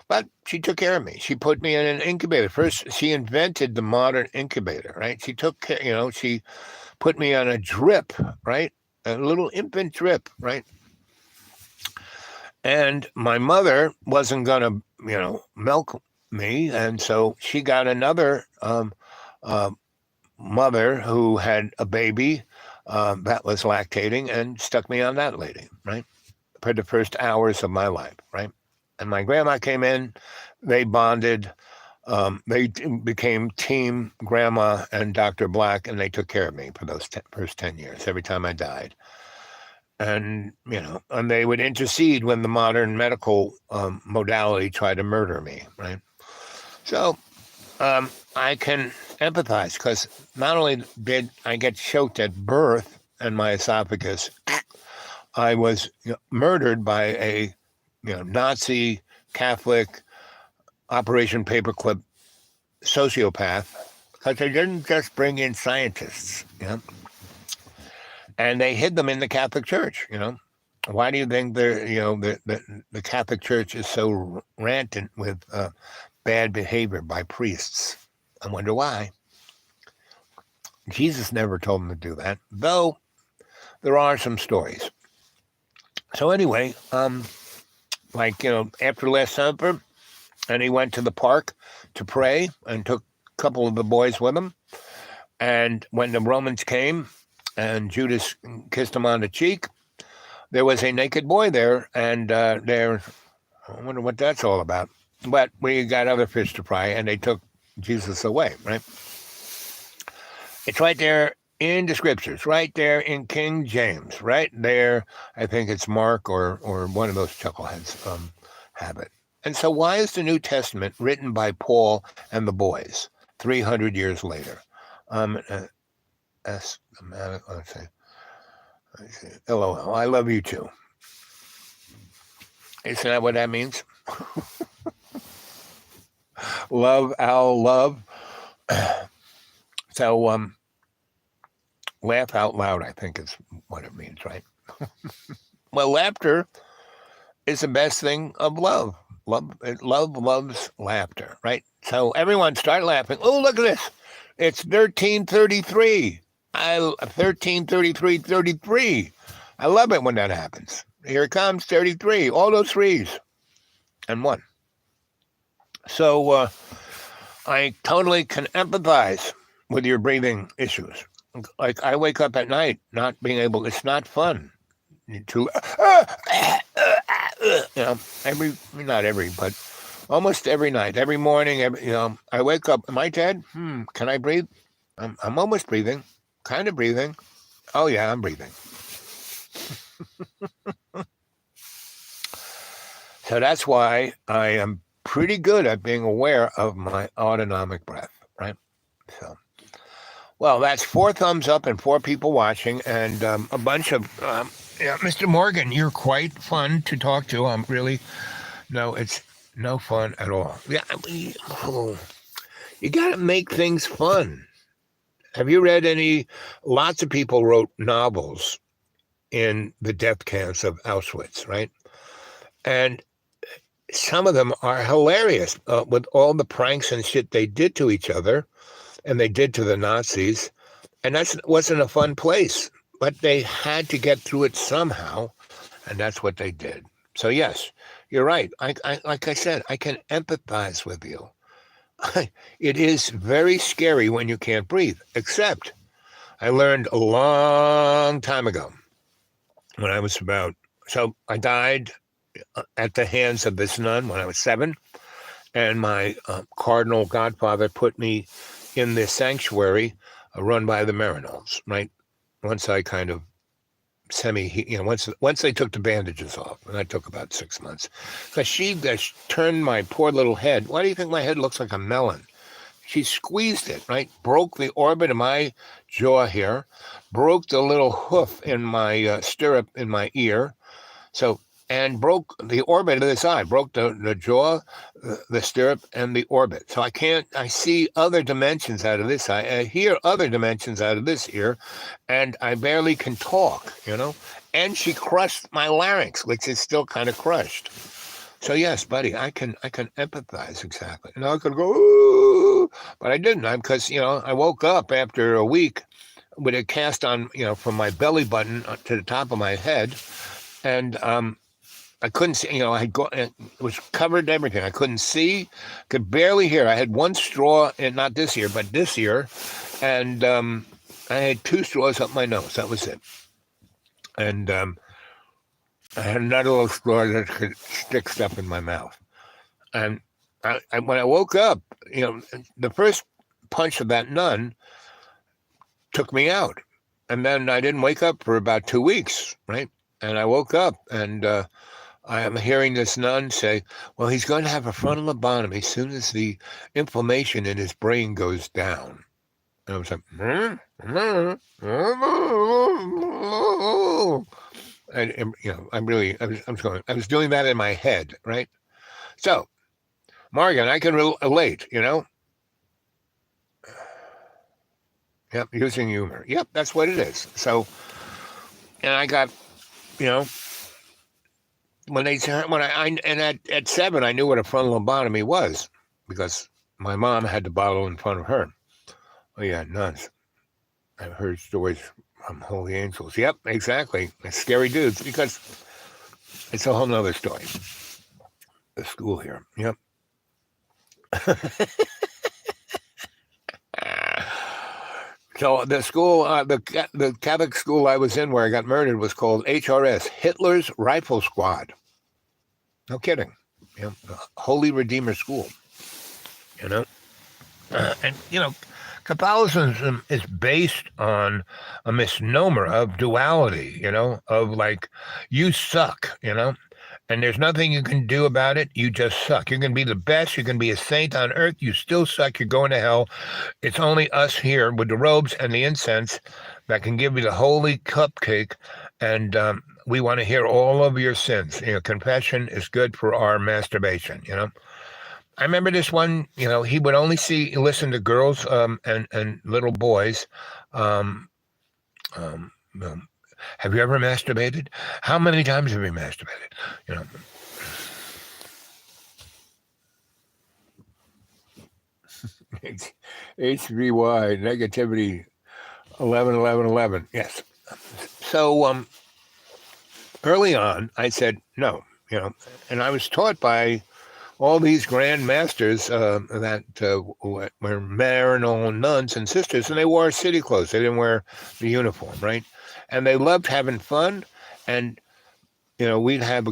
but she took care of me. She put me in an incubator. First, she invented the modern incubator, right? She took care, she put me on a drip, right? A little infant drip, right? And my mother wasn't going to, milk me, and so she got another mother who had a baby that was lactating and stuck me on that lady, right, for the first hours of my life, right? And my grandma came in, they bonded, they became team grandma and Dr. Black, and they took care of me for those first 10 years, every time I died. And, and they would intercede when the modern medical modality tried to murder me, right? So I can empathize, because not only did I get choked at birth and my esophagus, I was murdered by a Nazi Catholic Operation Paperclip sociopath, because they didn't just bring in scientists, and they hid them in the Catholic Church. Why do you think the Catholic Church is so rampant with bad behavior by priests? I wonder why. Jesus never told them to do that, though there are some stories. So anyway, after Last Supper, and he went to the park to pray and took a couple of the boys with him. And when the Romans came and Judas kissed him on the cheek, there was a naked boy there, and I wonder what that's all about. But we got other fish to fry, and they took Jesus away, right? It's right there in the scriptures, right there in King James, right there. I think it's Mark or one of those chuckleheads have it. And so why is the New Testament written by Paul and the boys 300 years later? Let's see. LOL, I love you too. Isn't that what that means? Love, Al, love. So, laugh out loud, I think is what it means, right? Well, laughter is the best thing of love. Love loves laughter, right? So everyone start laughing. Oh, look at this. It's 1333. 1333. I love it when that happens. Here it comes, 33. All those threes and 1. So I totally can empathize with your breathing issues. Like, I wake up at night not being able, it's not fun to, but almost every night, every morning, I wake up, am I dead? Can I breathe? I'm almost breathing, kind of breathing. Oh yeah, I'm breathing. So that's why I am pretty good at being aware of my autonomic breath, right? So, well, that's 4 thumbs up and 4 people watching, and a bunch of Yeah, Mr. Morgan, you're quite fun to talk to. No, it's no fun at all. Yeah, you got to make things fun. Have you read any? Lots of people wrote novels in the death camps of Auschwitz, right? And some of them are hilarious with all the pranks and shit they did to each other and they did to the Nazis. And that wasn't a fun place, but they had to get through it somehow. And that's what they did. So, yes, you're right. Like I said, I can empathize with you. It is very scary when you can't breathe, except I learned a long time ago when I was I died at the hands of this nun when I was 7, and my cardinal godfather put me in this sanctuary run by the Marinols, right? Once I kind of once they took the bandages off, and that took about 6 months, because she turned my poor little head. Why do you think my head looks like a melon? She squeezed it, right? Broke the orbit of my jaw here, broke the little hoof in my stirrup in my ear, and broke the orbit of this eye, broke the jaw, the stirrup, and the orbit. So I see other dimensions out of this eye. I hear other dimensions out of this ear, and I barely can talk, And she crushed my larynx, which is still kind of crushed. So yes, buddy, I can empathize exactly. And I could go, ooh, but I didn't. Because, I woke up after a week with a cast on, from my belly button to the top of my head. And I couldn't see, it was covered everything. I couldn't see, could barely hear. I had one straw, and not this ear, but this ear. And I had 2 straws up my nose. That was it. And I had another little straw that could stick stuff in my mouth. And when I woke up, the first punch of that nun took me out. And then I didn't wake up for about 2 weeks, right? And I woke up, and I am hearing this nun say, well, he's going to have a frontal lobotomy as soon as the inflammation in his brain goes down. And I was like, and I was doing that in my head, right? So, Morgan, I can relate, Yep, using humor. Yep, that's what it is. So, and I got, at 7, I knew what a frontal lobotomy was because my mom had the bottle in front of her. Oh yeah, nuns. I've heard stories from holy angels. Yep, exactly. Scary dudes, because it's a whole nother story. The school here. Yep. So the school, the Catholic school I was in where I got murdered was called HRS, Hitler's Rifle Squad. No kidding. The Holy Redeemer School. And Catholicism is based on a misnomer of duality, of like, you suck, and there's nothing you can do about it. You just suck. You can be the best. You can be a saint on earth. You still suck. You're going to hell. It's only us here with the robes and the incense that can give you the holy cupcake. And we want to hear all of your sins. Confession is good for our masturbation, I remember this one, he would only listen to girls and little boys. Have you ever masturbated? How many times have you masturbated? H3Y, negativity, 11. Yes. So early on, I said no, and I was taught by all these grand masters that were Marino nuns and sisters, and they wore city clothes. They didn't wear the uniform, right? And they loved having fun, and we'd have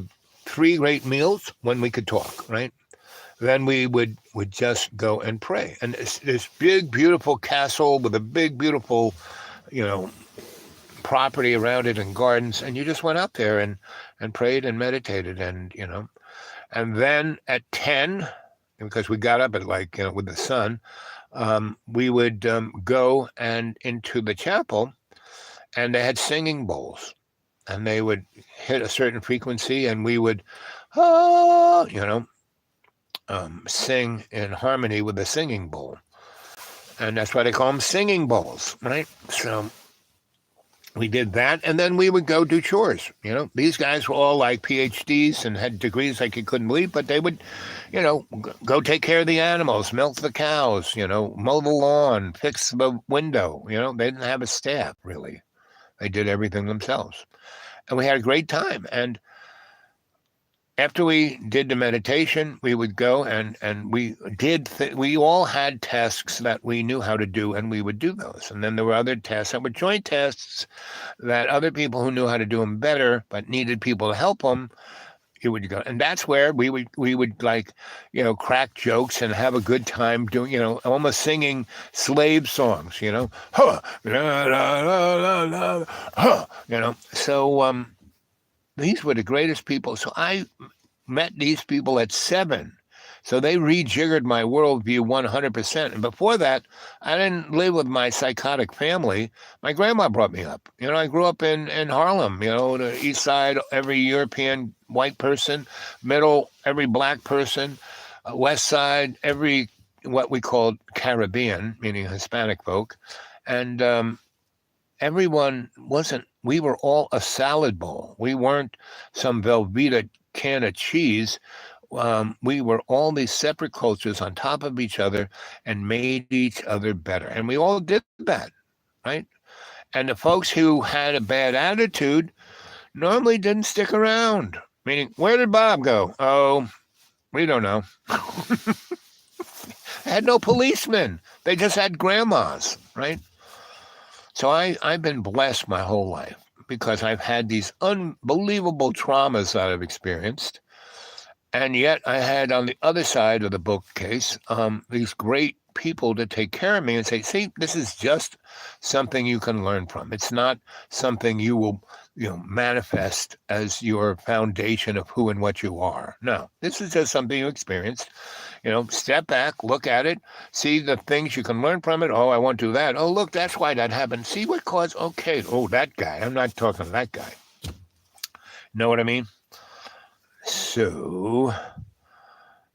3 great meals when we could talk, right? Then we would just go and pray, and this big, beautiful castle with a big, beautiful, property around it and gardens, and you just went out there and prayed and meditated, and and then at 10, because we got up at with the sun, we would go and into the chapel, and they had singing bowls. and they would hit a certain frequency, and we would, oh, sing in harmony with the singing bowl. And that's why they call them singing bowls, right? So we did that, and then we would go do chores. These guys were all like PhDs and had degrees like you couldn't believe, but they would, go take care of the animals, milk the cows, mow the lawn, fix the window. They didn't have a staff, really. They did everything themselves. And we had a great time. And after we did the meditation, we would go and we all had tasks that we knew how to do, and we would do those. And then there were other tasks that were joint tasks that other people who knew how to do them better but needed people to help them, you would go. And that's where we would like, crack jokes and have a good time doing, almost singing slave songs, huh, la, la, la, la, huh, So these were the greatest people. So I met these people at 7. So they rejiggered my worldview 100%. And before that, I didn't live with my psychotic family. My grandma brought me up. I grew up in Harlem, the east side, every European white person, middle, every black person, west side, every what we called Caribbean, meaning Hispanic folk. And everyone we were all a salad bowl. We weren't some Velveeta can of cheese. We were all these separate cultures on top of each other and made each other better. And we all did that, right? And the folks who had a bad attitude normally didn't stick around. Meaning, where did Bob go? Oh, we don't know. Had no policemen. They just had grandmas, right? So I've been blessed my whole life because I've had these unbelievable traumas that I've experienced. And yet I had on the other side of the bookcase these great people to take care of me and say, see, this is just something you can learn from. It's not something you will manifest as your foundation of who and what you are. No, this is just something you experienced. Step back, look at it, see the things you can learn from it. Oh, I won't do that. Oh, look, that's why that happened. See what caused, okay. Oh, that guy. I'm not talking to that guy. Know what I mean? So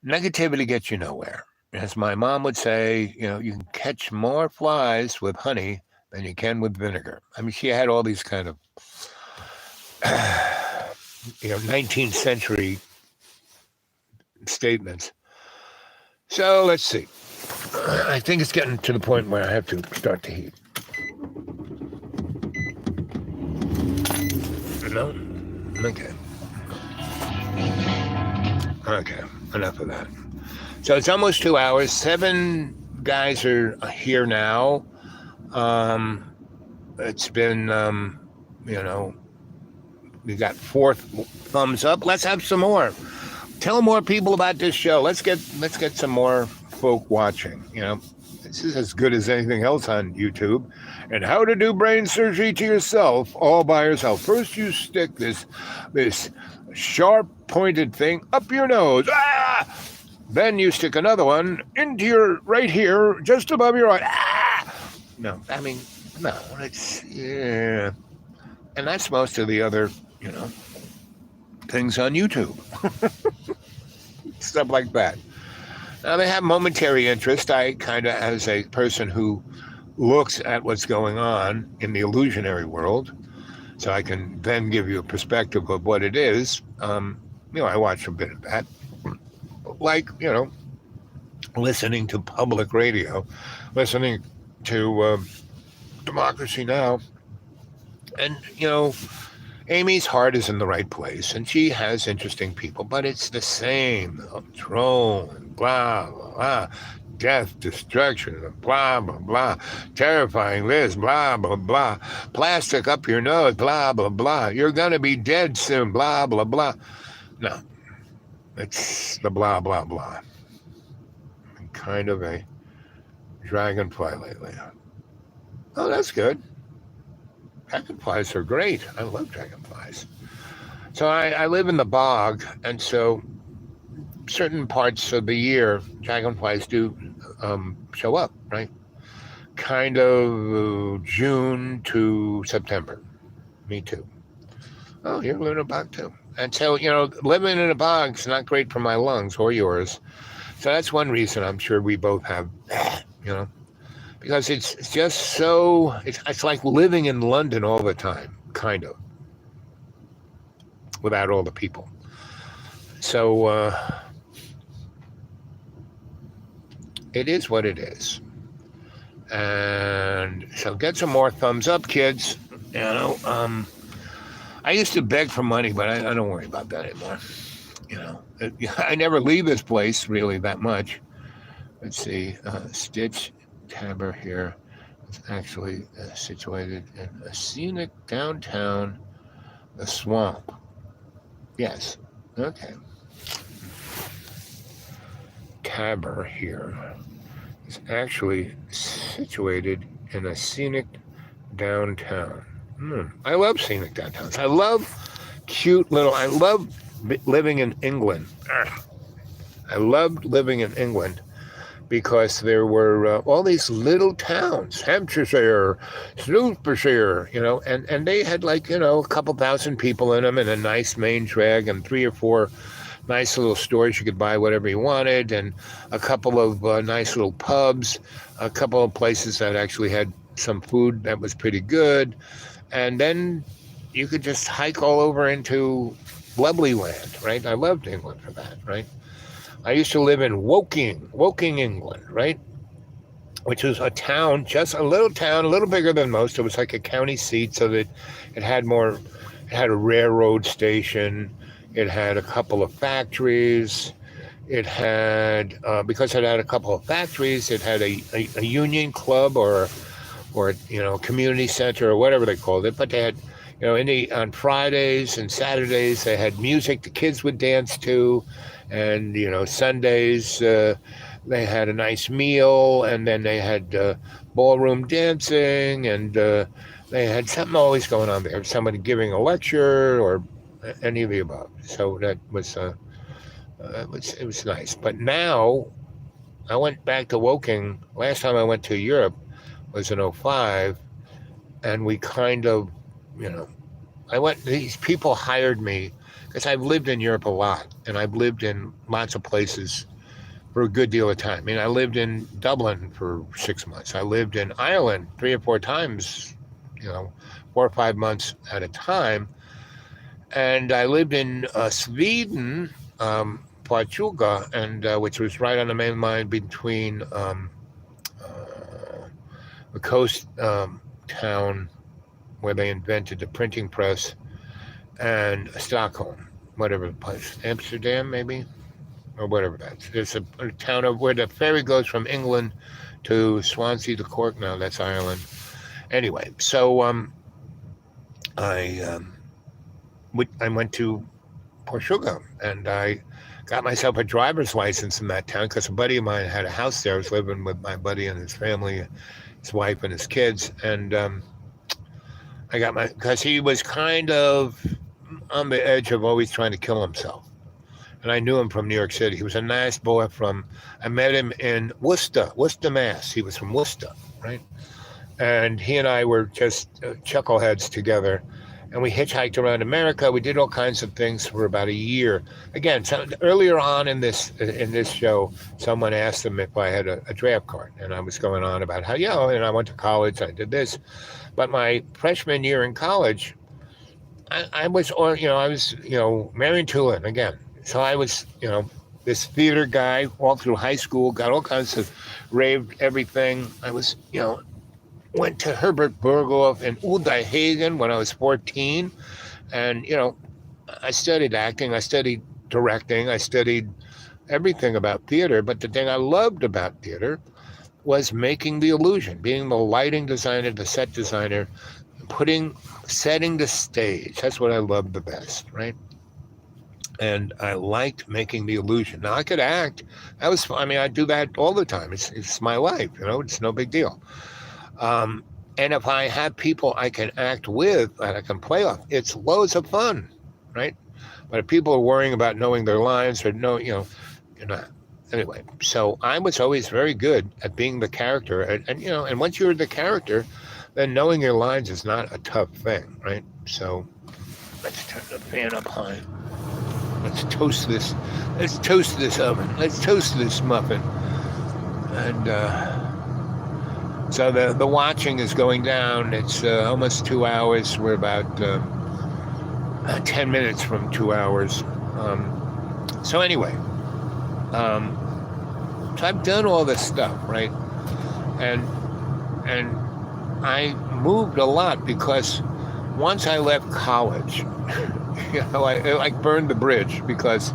negativity gets you nowhere. As my mom would say, you can catch more flies with honey than you can with vinegar. I mean, she had all these kind of, 19th century statements. So let's see. I think it's getting to the point where I have to start to heat. No? Okay. Okay, enough of that. So it's almost 2 hours. 7 guys are here now. It's been, we got 4 thumbs up. Let's have some more. Tell more people about this show. Let's get some more folk watching. This is as good as anything else on YouTube. And how to do brain surgery to yourself, all by yourself. First, you stick this sharp pointed thing up your nose. Ah! Then you stick another one into your right here, just above your eye. Ah! No, I mean, no, it's, yeah. And that's most of the other, things on YouTube. Stuff like that. Now, they have momentary interest. I kind of, as a person who looks at what's going on in the illusionary world, so I can then give you a perspective of what it is. I watch a bit of that. Like, listening to public radio, listening to Democracy Now! And, Amy's heart is in the right place, and she has interesting people, but it's the same. Troll and blah, blah, blah. Death, destruction, blah, blah, blah. Terrifying this, blah, blah, blah. Plastic up your nose, blah, blah, blah. You're going to be dead soon, blah, blah, blah. No, it's the blah, blah, blah. I'm kind of a dragonfly lately. Oh, that's good. Dragonflies are great. I love dragonflies. So I live in the bog, and so certain parts of the year, dragonflies do show up, right? Kind of June to September. Me too. Oh, you're living in a bog too. And so, living in a bog is not great for my lungs or yours. So that's one reason I'm sure we both have, because it's just so, it's like living in London all the time, kind of, without all the people. So it is what it is. And so get some more thumbs up, kids. I used to beg for money, but I don't worry about that anymore. I never leave this place really that much. Let's see, Stitch Tabor here is actually situated in a scenic downtown, the swamp. Yes, okay. Tabor here is actually situated in a scenic downtown. I love scenic downtowns. I love I love living in England. I loved living in England because there were all these little towns, Hampshire, Snoopershire, and they had a couple thousand people in them and a nice main drag and 3 or 4 nice little stores you could buy whatever you wanted, and a couple of nice little pubs, a couple of places that actually had some food that was pretty good. And then you could just hike all over into lovely land, right? I loved England for that, right? I used to live in Woking, England, right? Which was a town, just a little town, a little bigger than most. It was like a county seat, so that it had a railroad station. It had a couple of factories. It had, because it had a couple of factories, it had a union club or community center or whatever they called it. But they had, on Fridays and Saturdays, they had music the kids would dance to. And, Sundays, they had a nice meal, and then they had ballroom dancing, and they had something always going on there. Somebody giving a lecture or any of the above. So that was, it was nice. But now I went back to Woking. Last time I went to Europe was in 2005, and we kind of, these people hired me because I've lived in Europe a lot, and I've lived in lots of places for a good deal of time. I mean, I lived in Dublin for 6 months. I lived in Ireland 3 or 4 times, 4 or 5 months at a time. And I lived in Sweden, Portugal, and which was right on the main line between the coast town where they invented the printing press and Stockholm, whatever the place, Amsterdam maybe, or whatever that's. There's a town of where the ferry goes from England to Swansea to Cork. Now that's Ireland. Anyway, so I went to Portugal, and I got myself a driver's license in that town because a buddy of mine had a house there. I was living with my buddy and his family, his wife and his kids, and I got because he was kind of on the edge of always trying to kill himself. And I knew him from New York City. He was a nice boy I met him in Worcester, Mass. He was from Worcester, right? And he and I were just chuckleheads together. And we hitchhiked around America. We did all kinds of things for about a year. Again, earlier on in this show, someone asked him if I had a draft card. And I was going on about how, and I went to college, I did this. But my freshman year in college, I was Marion Tulin again. So I was, this theater guy all through high school, got all kinds of raved everything. I was, went to Herbert Berghoff and Uday Hagen when I was 14. And, I studied acting, I studied directing, I studied everything about theater. But the thing I loved about theater was making the illusion, being the lighting designer, the set designer, setting the stage. That's what I loved the best, right? And I liked making the illusion. Now I could act. I do that all the time. It's my life, it's no big deal. And if I have people I can act with that I can play off, it's loads of fun, right? But if people are worrying about knowing their lines or you're not. Anyway, so I was always very good at being the character. And once you're the character, then knowing your lines is not a tough thing, right? So Let's turn the fan up high. Let's toast this. Let's toast this oven. Let's toast this muffin. And so the watching is going down. It's almost 2 hours. We're about 10 minutes from 2 hours. So anyway, so I've done all this stuff, right? And I moved a lot because once I left college, you know, I burned the bridge because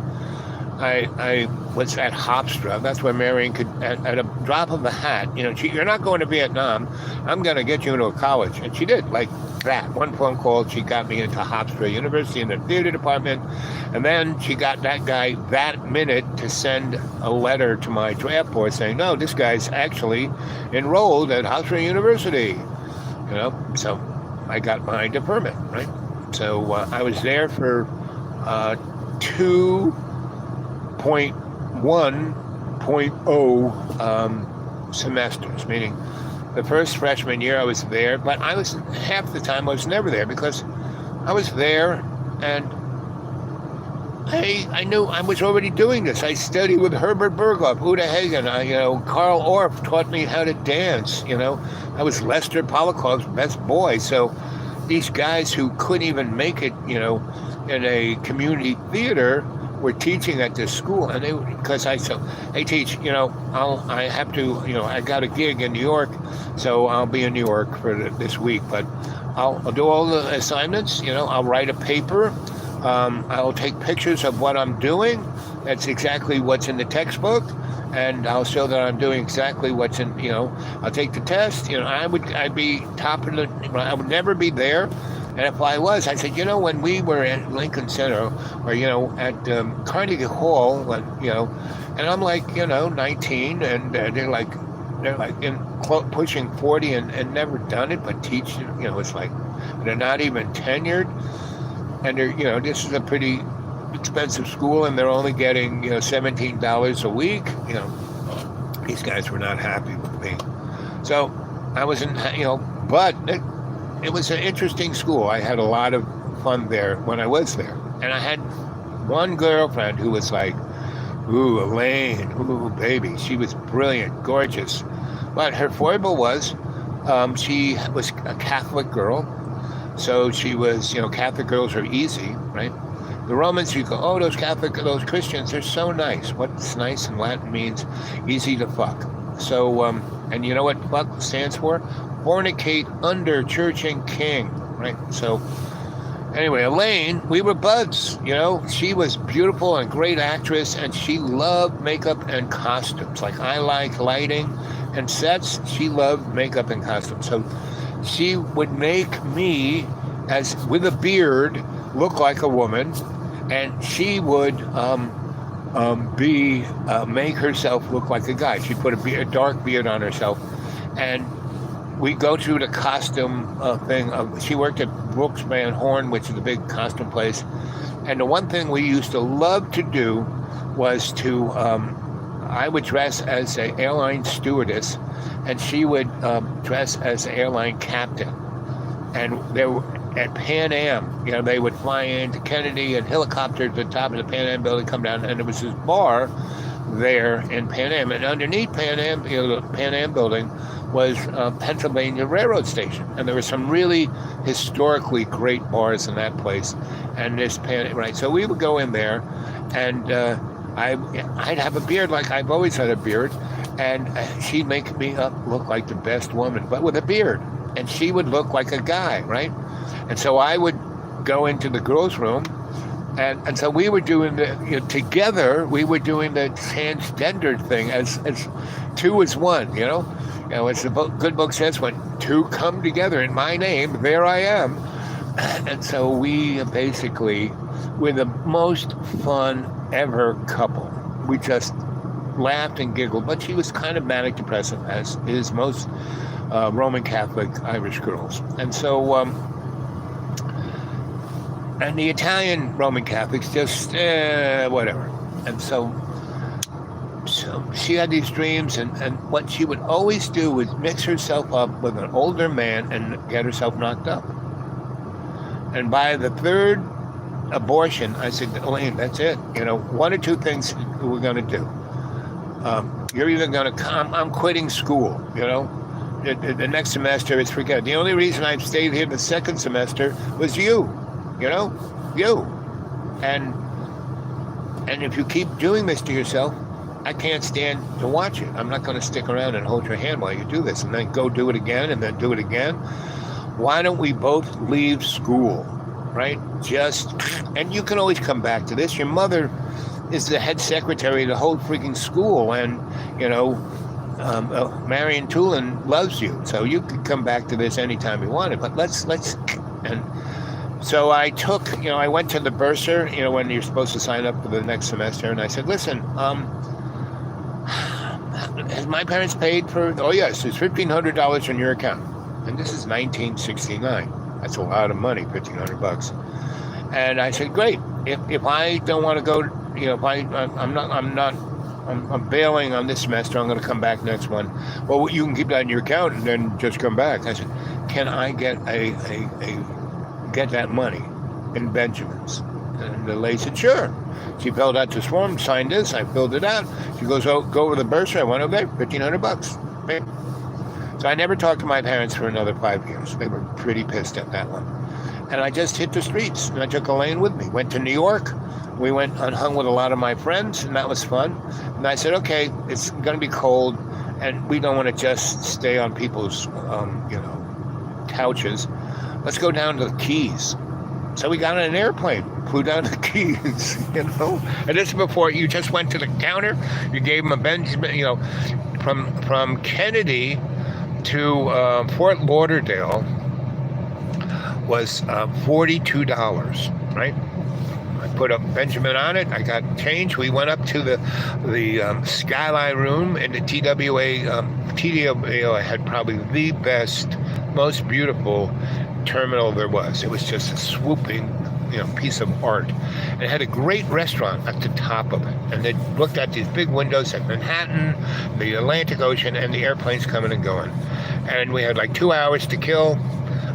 I was at Hofstra. That's where Marion could, at a drop of a hat, you know, you're not going to Vietnam. I'm going to get you into a college. And she did, like that. One phone call, she got me into Hofstra University in the theater department. And then she got that guy that minute to send a letter to my draft board saying, no, this guy's actually enrolled at Hofstra University. You know, so I got my deferment, right? So I was there for 2.1.0 semesters, meaning the first freshman year I was there, but I was half the time I was never there because I was there and I knew I was already doing this. I studied with Herbert Berghoff, Uta Hagen, Carl Orff taught me how to dance, you know. I was Lester Polakhov's best boy, so these guys who couldn't even make it, you know, in a community theater were teaching at this school, and because I said, hey, teach, you know, I have to, you know, I got a gig in New York, so I'll be in New York for this week, but I'll do all the assignments, you know, I'll write a paper, I'll take pictures of what I'm doing, that's exactly what's in the textbook, and I'll show that I'm doing exactly what's in, you know, I'll take the test, you know, I'd be top of the, I would never be there, and if I was, I said, you know, when we were at Lincoln Center, or, you know, at Carnegie Hall, when, you know, and I'm like, you know, 19, and they're like pushing 40 and never done it, but teach, you know, it's like, they're not even tenured, and they're, you know, this is a pretty expensive school, and they're only getting, you know, $17 a week. You know, these guys were not happy with me. So I wasn't, you know, but it was an interesting school. I had a lot of fun there when I was there. And I had one girlfriend who was like, ooh, Elaine, ooh, baby. She was brilliant, gorgeous. But her foible was she was a Catholic girl. So she was, you know, Catholic girls are easy, right? The Romans, you go, oh, those Christians, they're so nice. What's nice in Latin means easy to fuck. So, and you know what fuck stands for? Fornicate under church and king, right? So, anyway, Elaine, we were buds, you know. She was beautiful and great actress, and she loved makeup and costumes. Like, I like lighting and sets. She loved makeup and costumes. So she would make me, as with a beard, look like a woman, and she would make herself look like a guy. She'd put a dark beard on herself, and we go through the costume thing. She worked at Brooks Van Horn, which is a big costume place, and the one thing we used to love to do was to, I would dress as an airline stewardess, and she would dress as an airline captain. And there were, at Pan Am, you know, they would fly into Kennedy and helicopter to the top of the Pan Am building, come down, and there was this bar there in Pan Am, and underneath Pan Am, you know, the Pan Am building was Pennsylvania Railroad Station, and there were some really historically great bars in that place, and this right. So we would go in there, and I'd have a beard like I've always had a beard, and she'd make me look like the best woman, but with a beard, and she would look like a guy, right? And so I would go into the girls' room, and so we were doing together. We were doing the transgender thing as two is one, you know. You know, as the good book says, when two come together in my name, there I am. And so we basically were the most fun ever couple. We just laughed and giggled, but she was kind of manic depressive, as is most Roman Catholic Irish girls. And so, and the Italian Roman Catholics just, whatever. And so she had these dreams, and what she would always do was mix herself up with an older man and get herself knocked up. And by the third abortion, I said, Elaine, that's it. One or two things we're going to do. You're either going to come, I'm quitting school, The next semester is forget. The only reason I stayed here the second semester was you. And if you keep doing this to yourself, I can't stand to watch it. I'm not going to stick around and hold your hand while you do this and then go do it again and then do it again. Why don't we both leave school, right? And you can always come back to this. Your mother is the head secretary of the whole freaking school, and, Marion Tulin loves you. So you could come back to this anytime you wanted, but and so I took, I went to the bursar, when you're supposed to sign up for the next semester, and I said, listen, has my parents paid for, oh yes, there's $1,500 in your account. And this is 1969. That's a lot of money, $1,500. And I said, great. If I don't want to go, I'm bailing on this semester, I'm going to come back next one. Well, you can keep that in your account and then just come back. I said, can I get get that money in Benjamins? And the lady said, sure. She filled out this form, signed this, I filled it out. She goes, oh, go over the bursar. I went over there, $1,500. So I never talked to my parents for another 5 years. They were pretty pissed at that one. And I just hit the streets, and I took Elaine with me. Went to New York. We went and hung with a lot of my friends, and that was fun. And I said, okay, it's going to be cold, and we don't want to just stay on people's, couches. Let's go down to the Keys. So we got on an airplane, flew down to the Keys, And this is before you just went to the counter, you gave them a Benjamin, from Kennedy to Fort Lauderdale was $42, right? I put a Benjamin on it. I got change. We went up to the skyline room in the TWA. TWA had probably the best, most beautiful terminal there was. It was just a swooping, piece of art. And it had a great restaurant at the top of it. And they looked at these big windows at Manhattan, the Atlantic Ocean, and the airplanes coming and going. And we had like 2 hours to kill.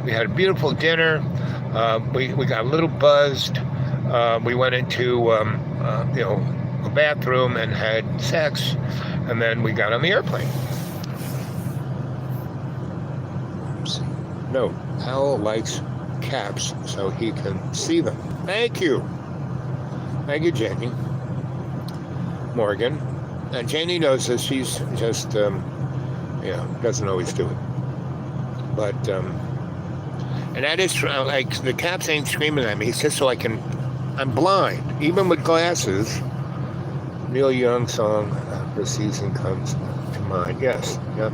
We had a beautiful dinner. We got a little buzzed. We went into, a bathroom and had sex. And then we got on the airplane. No, Howell likes caps so he can see them. Thank you. Thank you, Jenny. Morgan. And Jenny knows this. She's just, doesn't always do it. But, and that is, the caps ain't screaming at me. It's just so I'm blind. Even with glasses. Neil Young song, The Season Comes to Mind. Yes, yep.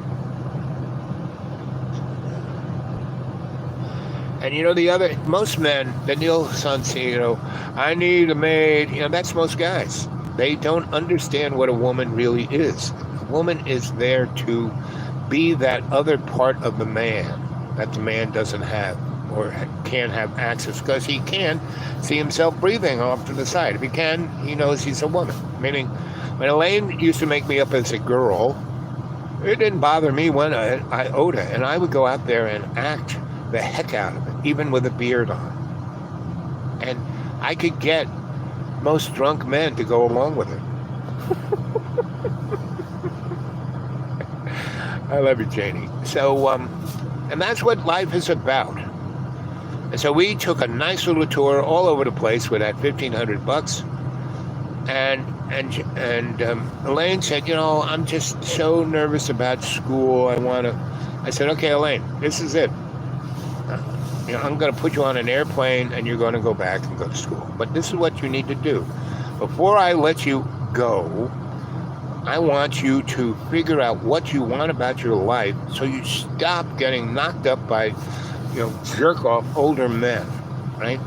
And most men, the Neil son say, I need a maid, that's most guys. They don't understand what a woman really is. A woman is there to be that other part of the man that the man doesn't have or can't have access, because he can see himself breathing off to the side. If he can, he knows he's a woman. Meaning, when Elaine used to make me up as a girl, it didn't bother me one iota, and I would go out there and act the heck out of it, even with a beard on. And I could get most drunk men to go along with it. I love you, Janie. So, and that's what life is about. And so we took a nice little tour all over the place with that $1,500. And Elaine said, I'm just so nervous about school. I said, okay, Elaine, this is it. I'm going to put you on an airplane and you're going to go back and go to school. But this is what you need to do. Before I let you go, I want you to figure out what you want about your life so you stop getting knocked up by, jerk off older men, right?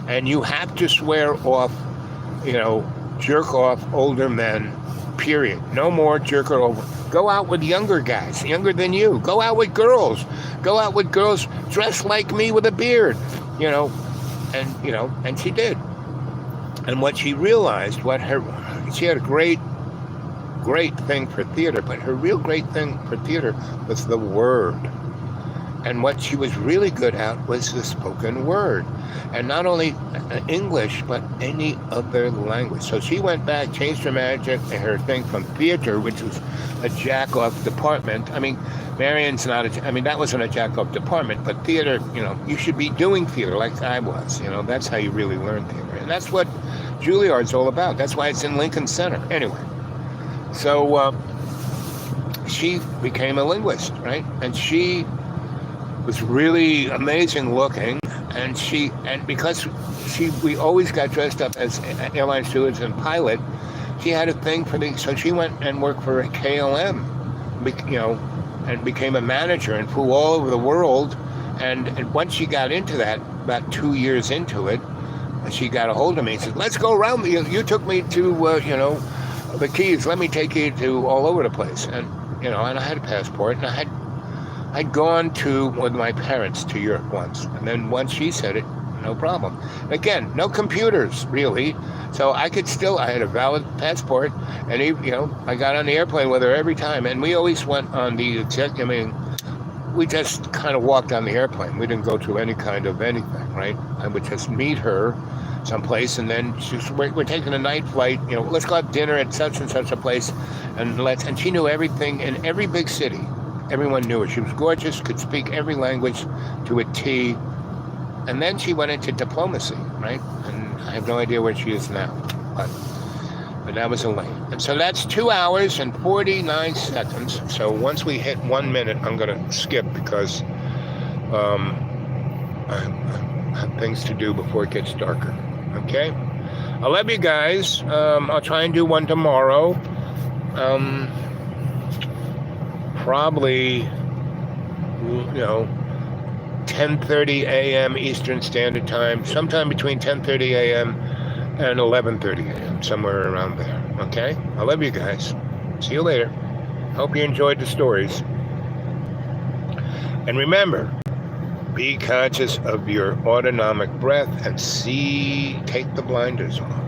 And you have to swear off, jerk off older men, period. No more jerk over. Go out with younger guys, younger than you. Go out with girls. Go out with girls dressed like me with a beard, and she did. And what she realized, she had a great thing for theater, but her real great thing for theater was the word. And what she was really good at was the spoken word. And not only English, but any other language. So she went back, changed her thing from theater, which was a jack-off department. I mean, Marion's not that wasn't a jack-off department, but theater, you should be doing theater like I was. That's how you really learn theater. And that's what Juilliard's all about. That's why it's in Lincoln Center. Anyway, so she became a linguist, right? And she was really amazing looking, and because we always got dressed up as airline stewards and pilot, she had a thing so she went and worked for a KLM, and became a manager and flew all over the world. And once she got into that, about 2 years into it, she got a hold of me and said, let's go around. You took me to, the Keys. Let me take you to all over the place. And, and I had a passport, and I'd gone with my parents to Europe once. And then once she said it, no problem. Again, no computers, really. So I had a valid passport, and I got on the airplane with her every time. And we always went on we just kind of walked on the airplane. We didn't go to any kind of anything, right? I would just meet her someplace, and then we're taking a night flight, let's go have dinner at such and such a place, and she knew everything in every big city. Everyone knew her. She was gorgeous, could speak every language to a T. And then she went into diplomacy, right? And I have no idea where she is now, but that was Elaine. And so that's 2 hours and 49 seconds. So once we hit 1 minute, I'm going to skip because I have things to do before it gets darker. Okay? I love you guys. I'll try and do one tomorrow. Probably, 10:30 a.m. Eastern Standard Time, sometime between 10:30 a.m. and 11:30 a.m., somewhere around there. Okay? I love you guys. See you later. Hope you enjoyed the stories. And remember, be conscious of your autonomic breath and take the blinders off.